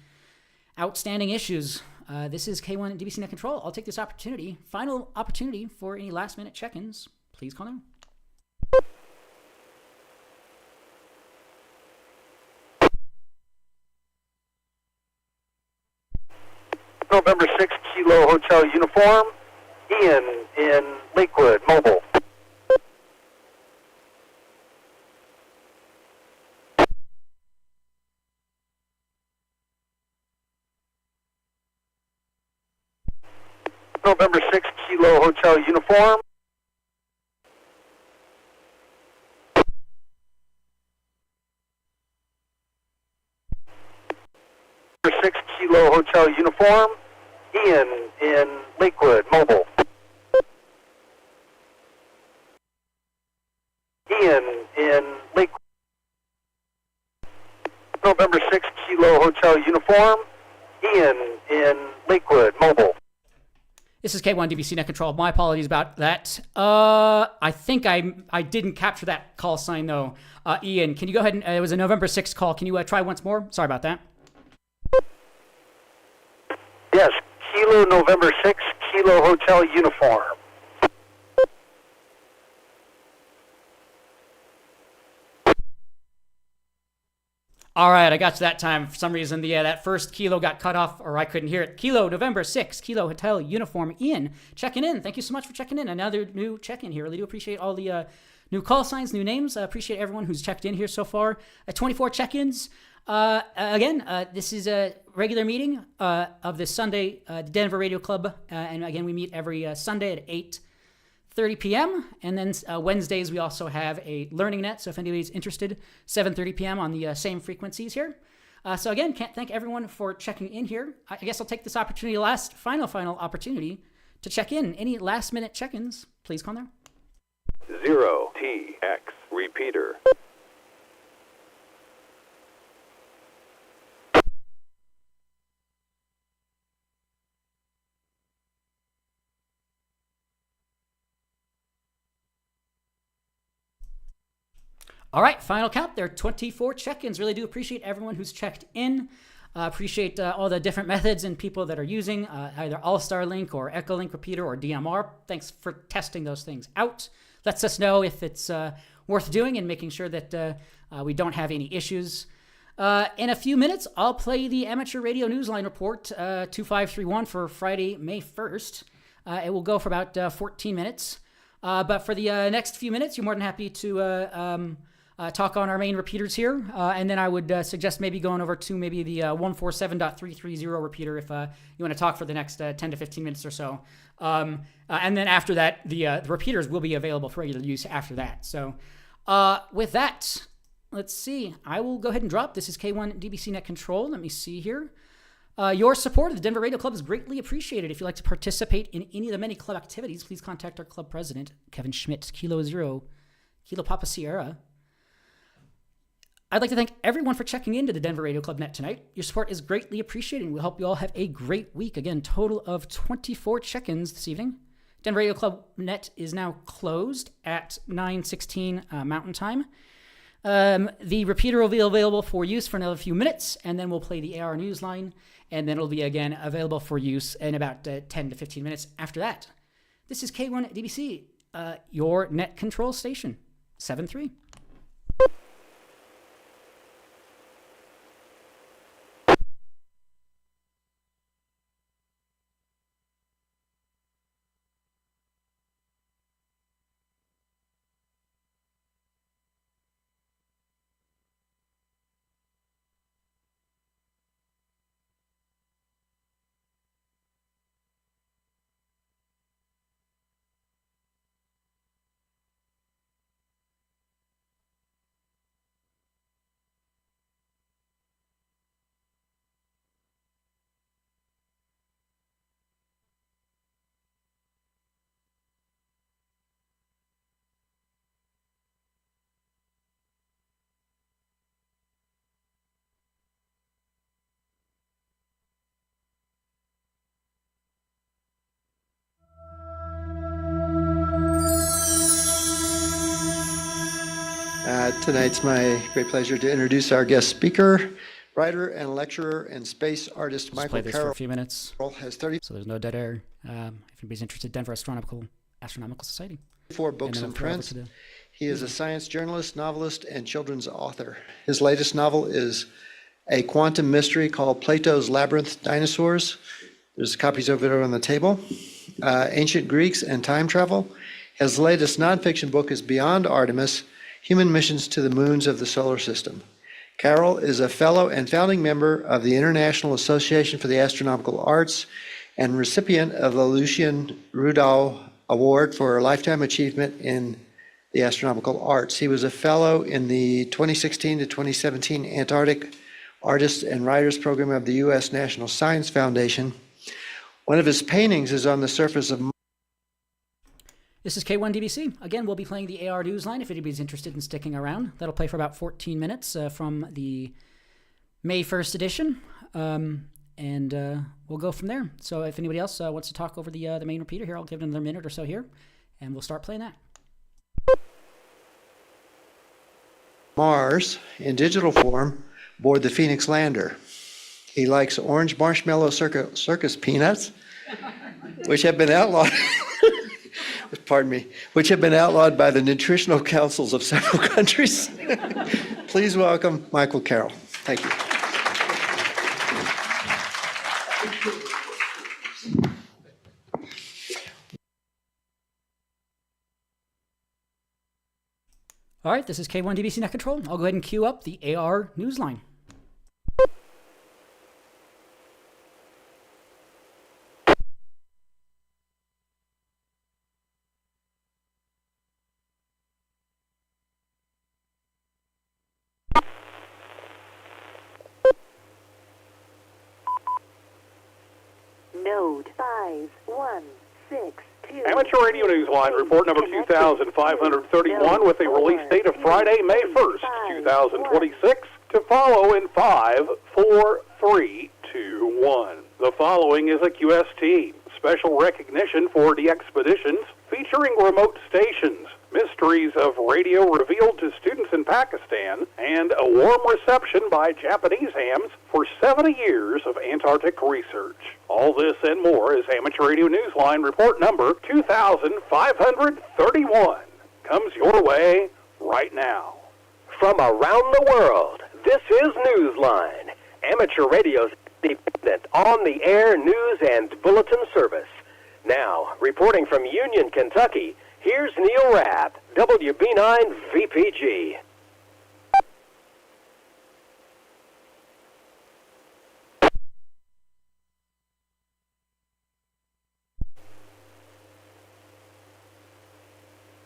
outstanding issues. This is K1 DBC Net Control. I'll take this opportunity, final opportunity for any last-minute check-ins. Please call now. November 6 Kilo Hotel Uniform, Ian in Lakewood, Mobile. November 6 Kilo Hotel Uniform. November 6 Kilo Hotel Uniform, Ian in Lakewood, Mobile. Ian in Lakewood. November 6 Kilo Hotel Uniform, Ian in Lakewood, Mobile. This is K1 DBC Net Control. My apologies about that. I think I didn't capture that call sign, though. Ian, can you go ahead and... it was a November 6th call. Can you try once more? Sorry about that. Yes, Kilo November 6, Kilo Hotel Uniform. All right, I got you that time. For some reason, that first kilo got cut off, or I couldn't hear it. Kilo November 6, Kilo Hotel Uniform, Ian, checking in. Thank you so much for checking in. Another new check-in here. Really do appreciate all the new call signs, new names. I appreciate everyone who's checked in here so far. 24 check-ins. Again, this is a regular meeting of this Sunday, the Denver Radio Club. And again, we meet every Sunday at 8:30 p.m. And then Wednesdays, we also have a Learning Net. So if anybody's interested, 7:30 p.m. on the same frequencies here. So again, can't thank everyone for checking in here. I guess I'll take this opportunity, final opportunity to check in. Any last minute check-ins, please come there. 0TX repeater. All right, final count. There are 24 check-ins. Really do appreciate everyone who's checked in. Appreciate all the different methods and people that are using either AllStarlink or EchoLink repeater or DMR. Thanks for testing those things out. Lets us know if it's worth doing and making sure that we don't have any issues. In a few minutes, I'll play the Amateur Radio Newsline report 2531 for Friday, May 1st. It will go for about 14 minutes. But for the next few minutes, you're more than happy to talk on our main repeaters here. And then I would suggest maybe going over to maybe the 147.330 repeater if you want to talk for the next 10 to 15 minutes or so. And then after that, the repeaters will be available for regular use after that. So with that, let's see. I will go ahead and drop. This is K1 DBC Net Control. Let me see here. Your support of the Denver Radio Club is greatly appreciated. If you'd like to participate in any of the many club activities, please contact our club president, Kevin Schmidt, Kilo Zero, Kilo Papa Sierra. I'd like to thank everyone for checking into the Denver Radio Club Net tonight. Your support is greatly appreciated. We hope you all have a great week. Again, total of 24 check-ins this evening. Denver Radio Club Net is now closed at 9:16 Mountain Time. The repeater will be available for use for another few minutes, and then we'll play the AR Newsline, and then it'll be again available for use in about 10 to 15 minutes after that. This is K1 DBC, your net control station, 7-3. Tonight's my great pleasure to introduce our guest speaker, writer and lecturer and space artist Just Michael play this Carroll. for a few minutes. Has 34 So there's no dead air. If anybody's interested, Denver Astronomical Society. books then and I'll throw it over prints. to the- He is a science journalist, novelist, and children's author. His latest novel is a quantum mystery called Plato's Labyrinth Dinosaurs. There's copies of it on the table. Ancient Greeks and Time Travel. His latest nonfiction book is Beyond Artemis, Human Missions to the Moons of the Solar System. Carroll is a fellow and founding member of the International Association for the Astronomical Arts and recipient of the Lucien Rudall Award for Lifetime Achievement in the Astronomical Arts. He was a fellow in the 2016 to 2017 Antarctic Artists and Writers Program of the U.S. National Science Foundation. One of his paintings is on the surface of Mars. This is K1 DBC. Again, we'll be playing the AR Newsline if anybody's interested in sticking around. That'll play for about 14 minutes from the May 1st edition. And we'll go from there. So if anybody else wants to talk over the main repeater here, I'll give them another minute or so here, and we'll start playing that. Mars in digital form aboard the Phoenix lander. He likes orange marshmallow circus peanuts, which have been outlawed. Pardon me, which have been outlawed by the nutritional councils of several countries. Please welcome Michael Carroll. Thank you. All right, this is K1 DBC Net Control. I'll go ahead and queue up the AR Newsline. node 5162. Amateur Radio Newsline, report number 2531 with a release date of Friday, May 1st, 2026, to follow in 5, 4, 3, 2, 1. The following is a QST, special recognition for the expeditions featuring remote stations, mysteries of radio revealed to students in Pakistan, and a warm reception by Japanese hams for 70 years of Antarctic research. All this and more is Amateur Radio Newsline report number 2531. Comes your way right now. From around the world, this is Newsline, amateur radio's independent on-the-air news and bulletin service. Now, reporting from Union, Kentucky, here's Neil Rapp, WB9 VPG.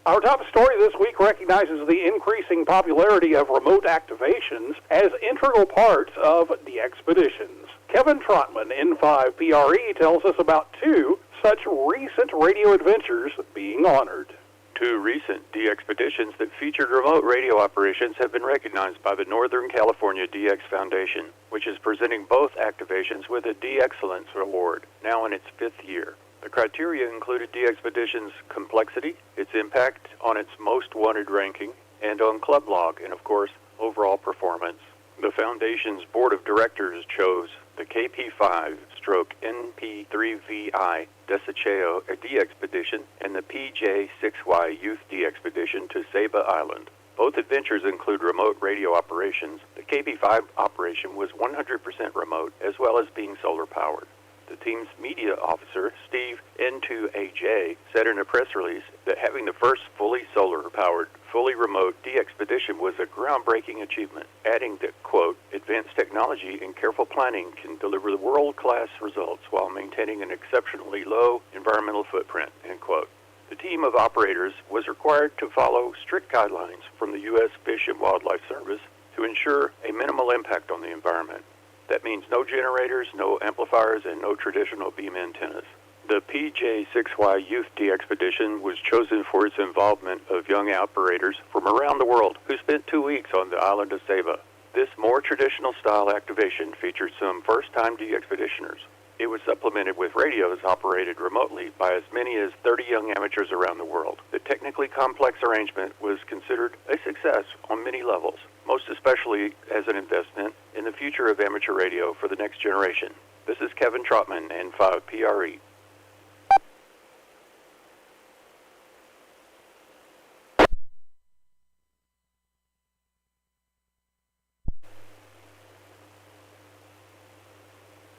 Our top story this week recognizes the increasing popularity of remote activations as integral parts of the expeditions. Kevin Trotman, N5PRE, tells us about two such recent radio adventures being honored. Two recent D-expeditions that featured remote radio operations have been recognized by the Northern California DX Foundation, which is presenting both activations with a D-Excellence Award, now in its 5th year. The criteria included D-expedition's complexity, its impact on its most wanted ranking, and on club log, and of course, overall performance. The Foundation's Board of Directors chose the KP5/NP3VI Desecheo D-expedition and the PJ6Y Youth D-expedition to Saba Island. Both adventures include remote radio operations. The KP5 operation was 100% remote, as well as being solar-powered. The team's media officer, Steve N2AJ, said in a press release that having the first fully solar-powered, fully remote D-expedition was a groundbreaking achievement, adding that, quote, advanced technology and careful planning can deliver the world-class results while maintaining an exceptionally low environmental footprint, end quote. The team of operators was required to follow strict guidelines from the U.S. Fish and Wildlife Service to ensure a minimal impact on the environment. That means no generators, no amplifiers, and no traditional beam antennas. The PJ6Y Youth D-expedition was chosen for its involvement of young operators from around the world who spent 2 weeks on the island of Saba. This more traditional style activation featured some first-time D-expeditioners. It was supplemented with radios operated remotely by as many as 30 young amateurs around the world. The technically complex arrangement was considered a success on many levels, most especially as an investment in the future of amateur radio for the next generation. This is Kevin Trotman, N5PRE.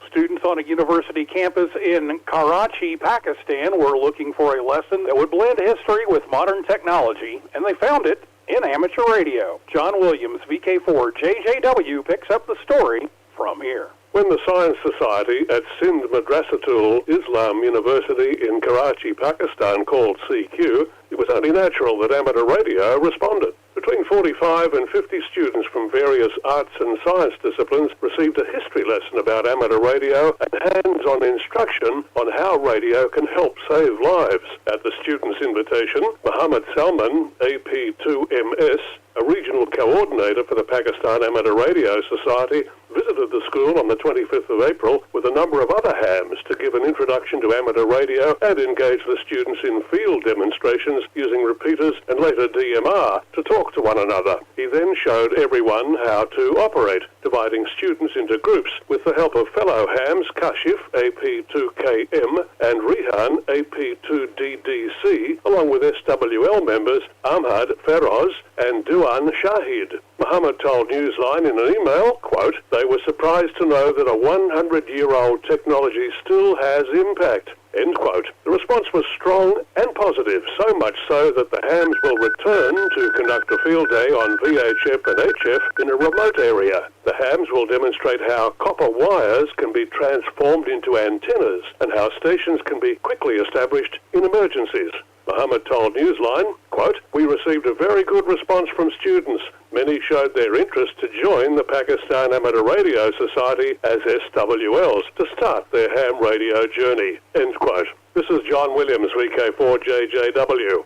Students on a university campus in Karachi, Pakistan, were looking for a lesson that would blend history with modern technology, and they found it in amateur radio. John Williams, VK4JJW, picks up the story from here. When the Science Society at Sindh Madrasatul Islam University in Karachi, Pakistan, called CQ, it was only natural that amateur radio responded. Between 45 and 50 students from various arts and science disciplines received a history lesson about amateur radio and hands-on instruction on how radio can help save lives. At the students' invitation, Muhammad Salman, AP2MS, a regional coordinator for the Pakistan Amateur Radio Society, visited the school on the 25th of April with a number of other hams to give an introduction to amateur radio and engage the students in field demonstrations using repeaters and later DMR to talk to one another. He then showed everyone how to operate, dividing students into groups with the help of fellow hams Kashif, AP2KM, and Rihan, AP2DDC, along with SWL members Ahmad, Feroz, and Duan Shahid. Muhammad told Newsline in an email, quote, they were surprised to know that a 100-year-old technology still has impact, end quote. The response was strong and positive, so much so that the hams will return to conduct a field day on VHF and HF in a remote area. The hams will demonstrate how copper wires can be transformed into antennas and how stations can be quickly established in emergencies. Mohammed told Newsline, quote, "We received a very good response from students. Many showed their interest to join the Pakistan Amateur Radio Society as SWLs to start their ham radio journey." End quote. This is John Williams, VK4JJW.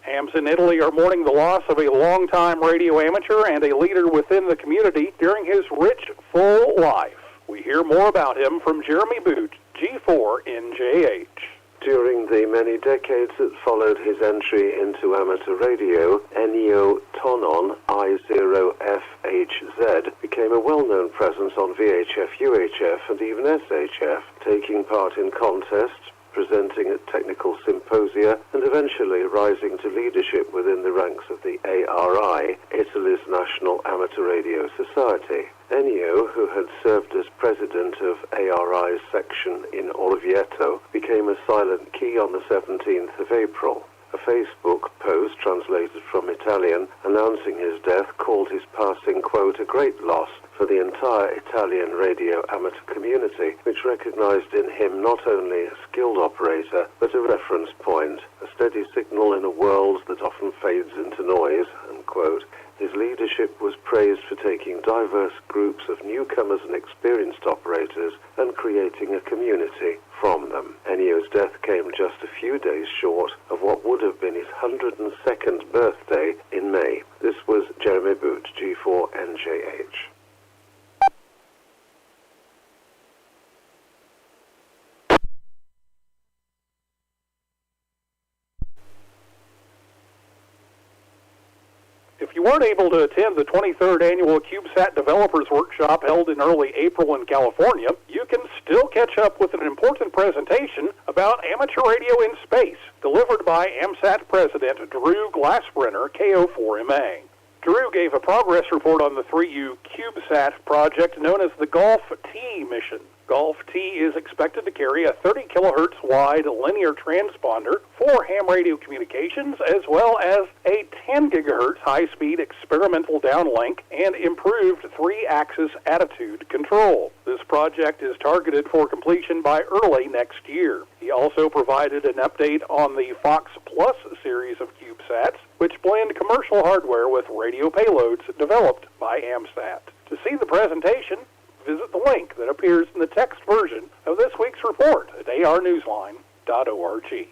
Hams in Italy are mourning the loss of a longtime radio amateur and a leader within the community during his rich, full life. We hear more about him from Jeremy Boot, G4NJH. During the many decades that followed his entry into amateur radio, Ennio Tonon, I0FHZ, became a well-known presence on VHF, UHF, and even SHF, taking part in contests, presenting at technical symposia, and eventually rising to leadership within the ranks of the ARI, Italy's National Amateur Radio Society. Ennio, who had served as president of ARI's section in Orvieto, became a silent key on the 17th of April. A Facebook post translated from Italian announcing his death called his passing, quote, "a great loss for the entire Italian radio amateur community, which recognized in him not only a skilled operator, but a reference point, a steady signal in a world that often fades into noise," unquote. His leadership was praised for taking diverse groups of newcomers and experienced operators and creating a community from them. Ennio's death came just a few days short of what would have been his 102nd birthday in May. This was Jeremy Boot, G4NJH. If you weren't able to attend the 23rd Annual CubeSat Developers Workshop held in early April in California, you can still catch up with an important presentation about amateur radio in space, delivered by AMSAT President Drew Glassbrenner, KO4MA. Drew gave a progress report on the 3U CubeSat project known as the Golf T mission. Golf T is expected to carry a 30 kilohertz wide linear transponder for ham radio communications, as well as a 10 gigahertz high-speed experimental downlink and improved 3-axis attitude control. This project is targeted for completion by early next year. He also provided an update on the Fox Plus series of CubeSats, which blend commercial hardware with radio payloads developed by AMSAT. To see the presentation, visit the link that appears in the text version of this week's report at arnewsline.org.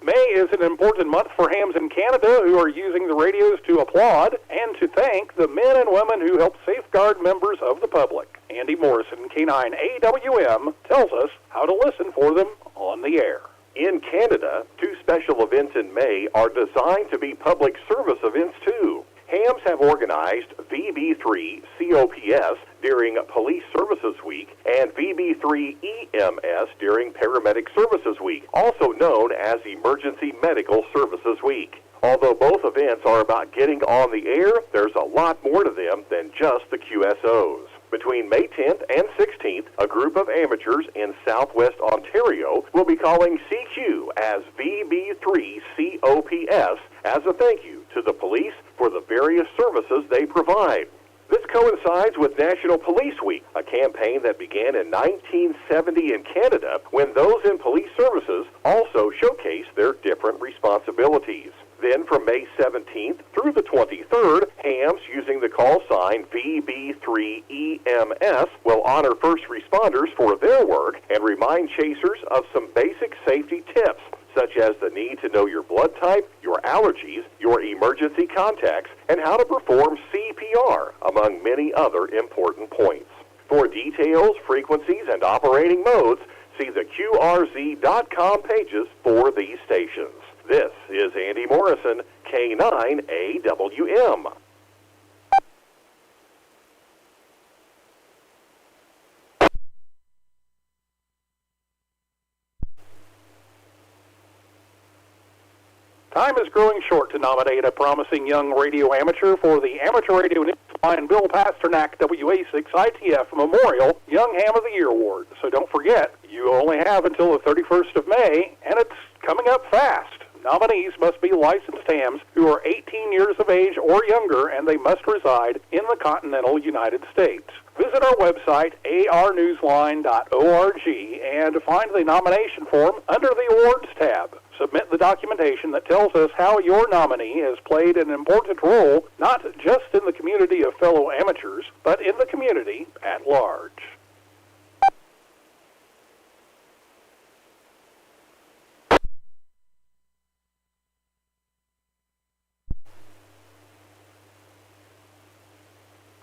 May is an important month for hams in Canada who are using the radios to applaud and to thank the men and women who help safeguard members of the public. Andy Morrison, K9 AWM, tells us how to listen for them on the air. In Canada, 2 special events in May are designed to be public service events too. Hams have organized VB3 COPS during Police Services Week and VB3 EMS during Paramedic Services Week, also known as Emergency Medical Services Week. Although both events are about getting on the air, there's a lot more to them than just the QSOs. Between May 10th and 16th, a group of amateurs in southwest Ontario will be calling CQ as VB3 COPS as a thank you to the police for the various services they provide. This coincides with National Police Week, a campaign that began in 1970 in Canada when those in police services also showcased their different responsibilities. Then from May 17th through the 23rd, hams using the call sign VB3EMS will honor first responders for their work and remind chasers of some basic safety tips, such as the need to know your blood type, your allergies, your emergency contacts, and how to perform CPR, among many other important points. For details, frequencies, and operating modes, see the QRZ.com pages for these stations. This is Andy Morrison, K9 AWM. Time is growing short to nominate a promising young radio amateur for the Amateur Radio Newsline and Bill Pasternak WA6 ITF Memorial Young Ham of the Year Award. So don't forget, you only have until the 31st of May, and it's coming up fast. Nominees must be licensed hams who are 18 years of age or younger, and they must reside in the continental United States. Visit our website, arnewsline.org, and find the nomination form under the Awards tab. Submit the documentation that tells us how your nominee has played an important role, not just in the community of fellow amateurs, but in the community at large.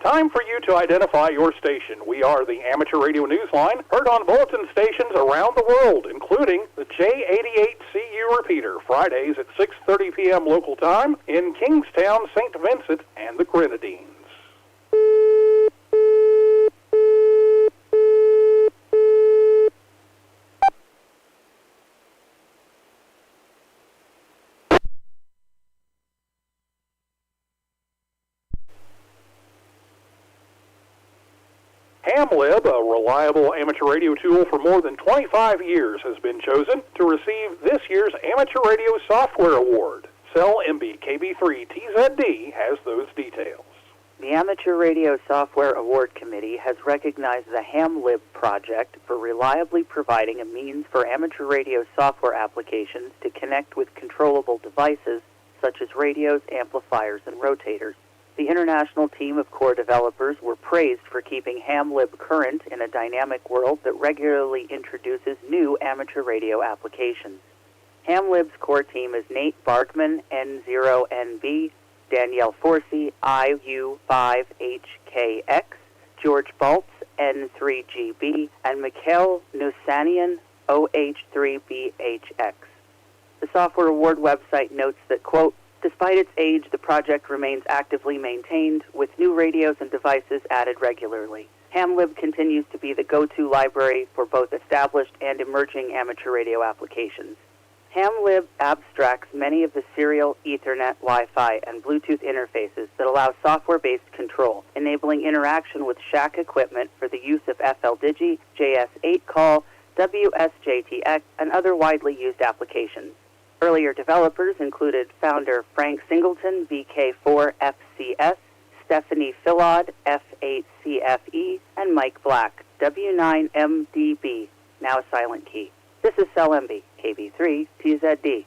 Time for you to identify your station. We are the Amateur Radio Newsline, heard on bulletin stations around the world, including the J88CU repeater, Fridays at 6:30 p.m. local time in Kingstown, St. Vincent, and the Grenadines. HamLib, a reliable amateur radio tool for more than 25 years, has been chosen to receive this year's Amateur Radio Software Award. Cell MB KB3 TZD has those details. The Amateur Radio Software Award Committee has recognized the HamLib project for reliably providing a means for amateur radio software applications to connect with controllable devices such as radios, amplifiers, and rotators. The international team of core developers were praised for keeping HamLib current in a dynamic world that regularly introduces new amateur radio applications. HamLib's core team is Nate Barkman, N0NB, Danielle Forsey, IU5HKX, George Baltz, N3GB, and Mikhail Nusanian, OH3BHX. The Software Award website notes that, quote, despite its age, the project remains actively maintained, with new radios and devices added regularly. HamLib continues to be the go-to library for both established and emerging amateur radio applications. HamLib abstracts many of the serial, Ethernet, Wi-Fi, and Bluetooth interfaces that allow software-based control, enabling interaction with shack equipment for the use of FLDigi, JS8-Call, WS-JTX, and other widely used applications. Earlier developers included founder Frank Singleton, VK4FCS, Stephanie Philod, F8CFE, and Mike Black, W9MDB, now silent key. This is Cell MB, KB3, TZD.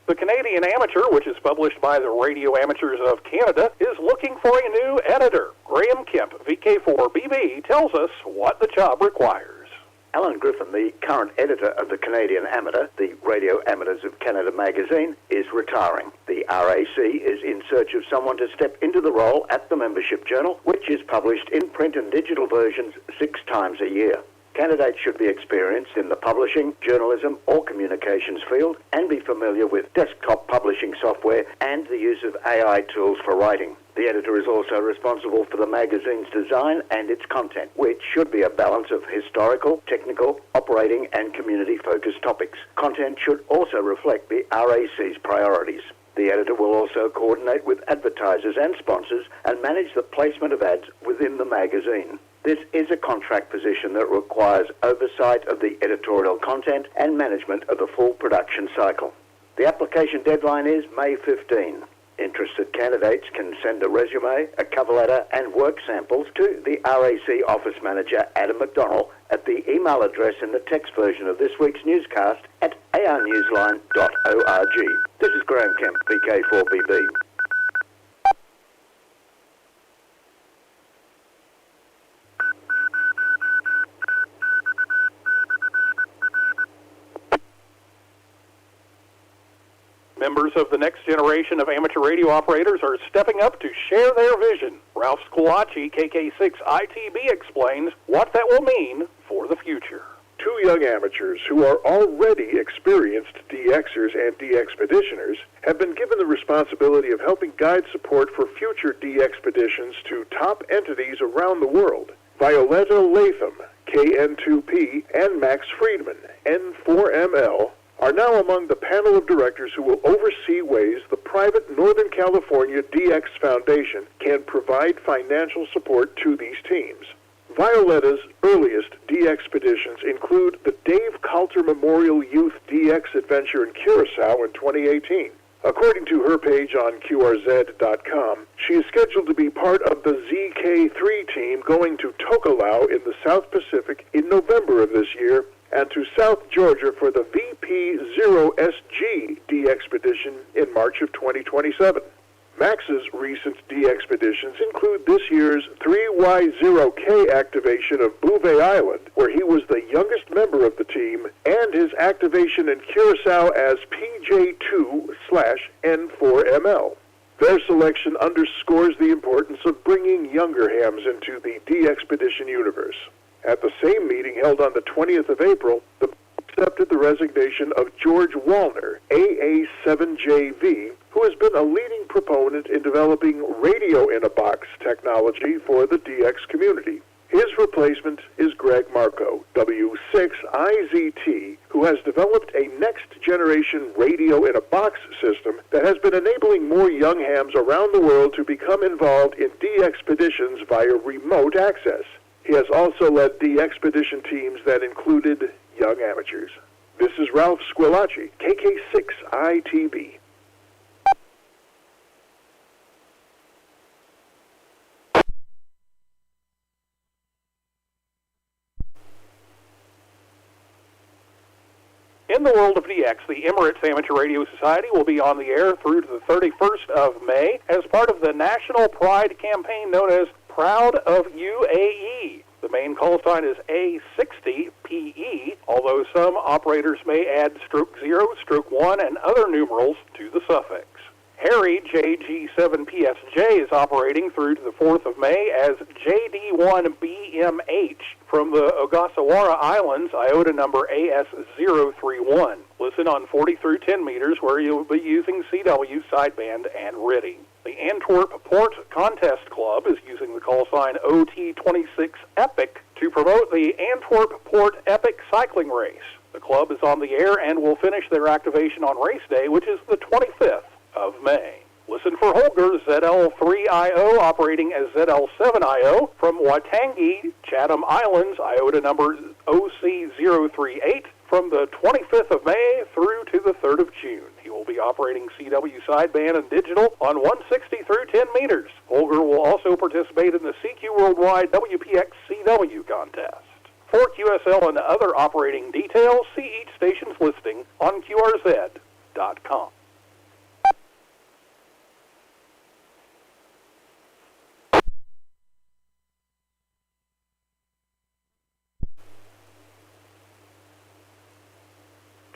The Canadian Amateur, which is published by the Radio Amateurs of Canada, is looking for a new editor. Graham Kemp, VK4BB, tells us what the job requires. Alan Griffin, the current editor of the Canadian Amateur, the Radio Amateurs of Canada magazine, is retiring. The RAC is in search of someone to step into the role at the membership journal, which is published in print and digital versions 6 times a year. Candidates should be experienced in the publishing, journalism, or communications field and be familiar with desktop publishing software and the use of AI tools for writing. The editor is also responsible for the magazine's design and its content, which should be a balance of historical, technical, operating, and community-focused topics. Content should also reflect the RAC's priorities. The editor will also coordinate with advertisers and sponsors and manage the placement of ads within the magazine. This is a contract position that requires oversight of the editorial content and management of the full production cycle. The application deadline is May 15. Interested candidates can send a resume, a cover letter, and work samples to the RAC office manager, Adam McDonnell, at the email address in the text version of this week's newscast at arnewsline.org. This is Graham Kemp, VK4BB. Members of the next generation of amateur radio operators are stepping up to share their vision. Ralph Squillaci, KK6ITB, explains what that will mean for the future. 2 young amateurs who are already experienced DXers and DXpeditioners have been given the responsibility of helping guide support for future DXpeditions to top entities around the world. Violetta Latham, KN2P, and Max Friedman, N4ML, are now among the panel of directors who will oversee ways the private Northern California DX Foundation can provide financial support to these teams. Violetta's earliest DXpeditions include the Dave Coulter Memorial Youth DX Adventure in Curacao in 2018. According to her page on QRZ.com, she is scheduled to be part of the ZK3 team going to Tokelau in the South Pacific in November of this year, and to South Georgia for the VP0SG DXpedition in March of 2027. Max's recent DXpeditions include this year's 3Y0K activation of Bouvet Island, where he was the youngest member of the team, and his activation in Curacao as PJ2/N4ML. Their selection underscores the importance of bringing younger hams into the DXpedition universe. At the same meeting held on the 20th of April, the accepted the resignation of George Wallner, AA7JV, who has been a leading proponent in developing radio-in-a-box technology for the DX community. His replacement is Greg Marco, W6IZT, who has developed a next-generation radio-in-a-box system that has been enabling more young hams around the world to become involved in DXpeditions via remote access. He has also led DXpedition teams that included young amateurs. This is Ralph Squilacci, KK6ITB. In the world of DX, the Emirates Amateur Radio Society will be on the air through to the 31st of May as part of the National Pride campaign known as Proud of UAE. The main call sign is A60PE, although some operators may add *0, *1, and other numerals to the suffix. Harry JG7PSJ is operating through to the 4th of May as JD1BMH from the Ogasawara Islands, IOTA number AS031. Listen on 40 through 10 meters where you'll be using CW, sideband, and RTTY. The Antwerp Port Contest Club is using the call sign OT26 Epic to promote the Antwerp Port Epic Cycling Race. The club is on the air and will finish their activation on race day, which is the 25th of May. Listen for Holger ZL3IO operating as ZL7IO from Waitangi, Chatham Islands, IOTA number OC038 from the 25th of May through to the 3rd of June. He will be operating CW sideband and digital on 160 through 10 meters. Holger will also participate in the CQ Worldwide WPX CW contest. For QSL and other operating details, see each station's listing on QRZ.com.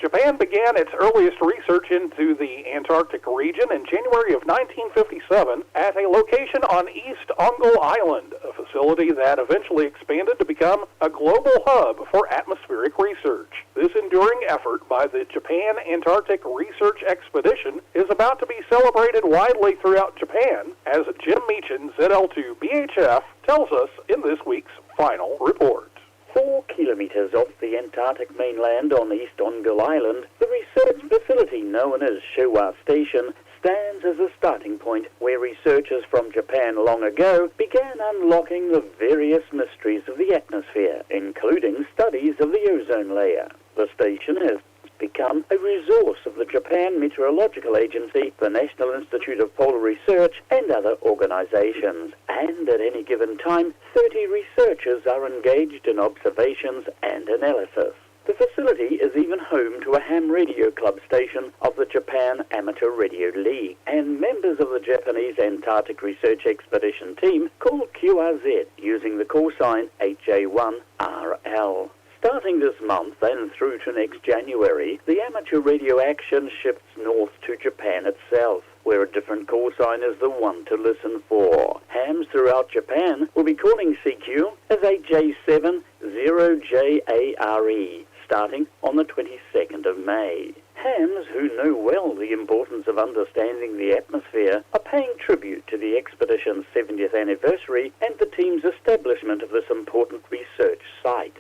Japan began its earliest research into the Antarctic region in January of 1957 at a location on East Ongle Island, a facility that eventually expanded to become a global hub for atmospheric research. This enduring effort by the Japan Antarctic Research Expedition is about to be celebrated widely throughout Japan, as Jim Meechan, ZL2 BHF, tells us in this week's final report. 4 kilometers off the Antarctic mainland on East Ongle Island, the research facility known as Showa Station stands as a starting point where researchers from Japan long ago began unlocking the various mysteries of the atmosphere, including studies of the ozone layer. The station has become a resource of the Japan Meteorological Agency, the National Institute of Polar Research, and other organizations. And at any given time, 30 researchers are engaged in observations and analysis. The facility is even home to a ham radio club station of the Japan Amateur Radio League, and members of the Japanese Antarctic Research Expedition team called QRZ, using the call sign HJ1RL. Starting this month and through to next January, the amateur radio action shifts north to Japan itself, where a different call sign is the one to listen for. Hams throughout Japan will be calling CQ as AJ70JARE, starting on the 22nd of May. Hams who know well the importance of understanding the atmosphere are paying tribute to the expedition's 70th anniversary and the team's establishment of this important research site.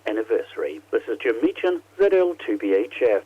anniversary. This is Jim Meechan, ZL2BHF.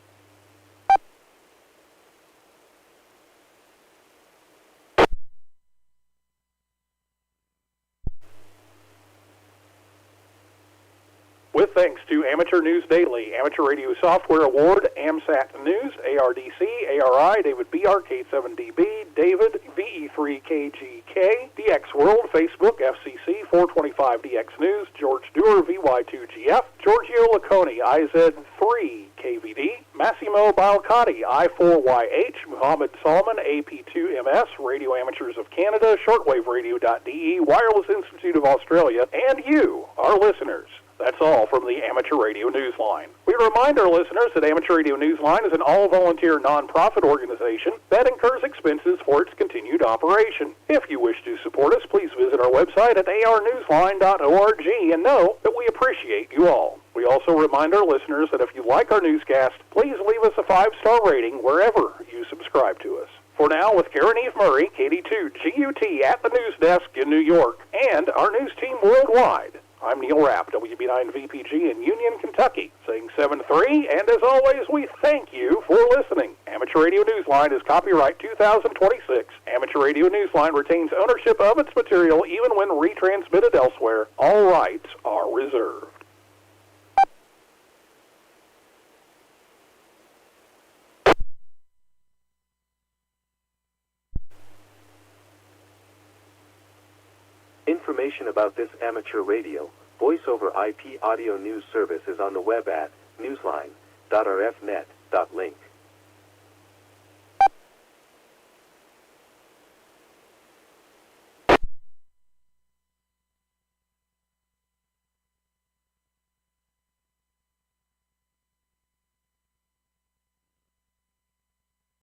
With thanks to Amateur News Daily, Amateur Radio Software Award, AMSAT News, ARDC, ARI, David BRK7DB, David VE3KGK, DX World, Facebook, FCC, 425DX News, George Dewar, VY2GF, Giorgio Lacconi, IZ3KVD, Massimo Balcotti, I4YH, Muhammad Salman, AP2MS, Radio Amateurs of Canada, shortwaveradio.de, Wireless Institute of Australia, and you, our listeners. That's all from the Amateur Radio Newsline. We remind our listeners that Amateur Radio Newsline is an all-volunteer non-profit organization that incurs expenses for its continued operation. If you wish to support us, please visit our website at arnewsline.org and know that we appreciate you all. We also remind our listeners that if you like our newscast, please leave us a 5-star rating wherever you subscribe to us. For now, with Karen Eve Murray, KD2 GUT at the news desk in New York, and our news team worldwide, I'm Neil Rapp, WB9VPG in Union, Kentucky, saying 7-3, and as always, we thank you for listening. Amateur Radio Newsline is copyright 2026. Amateur Radio Newsline retains ownership of its material even when retransmitted elsewhere. All rights are reserved. Information about this amateur radio, voice-over IP audio news service is on the web at newsline.rfnet.link.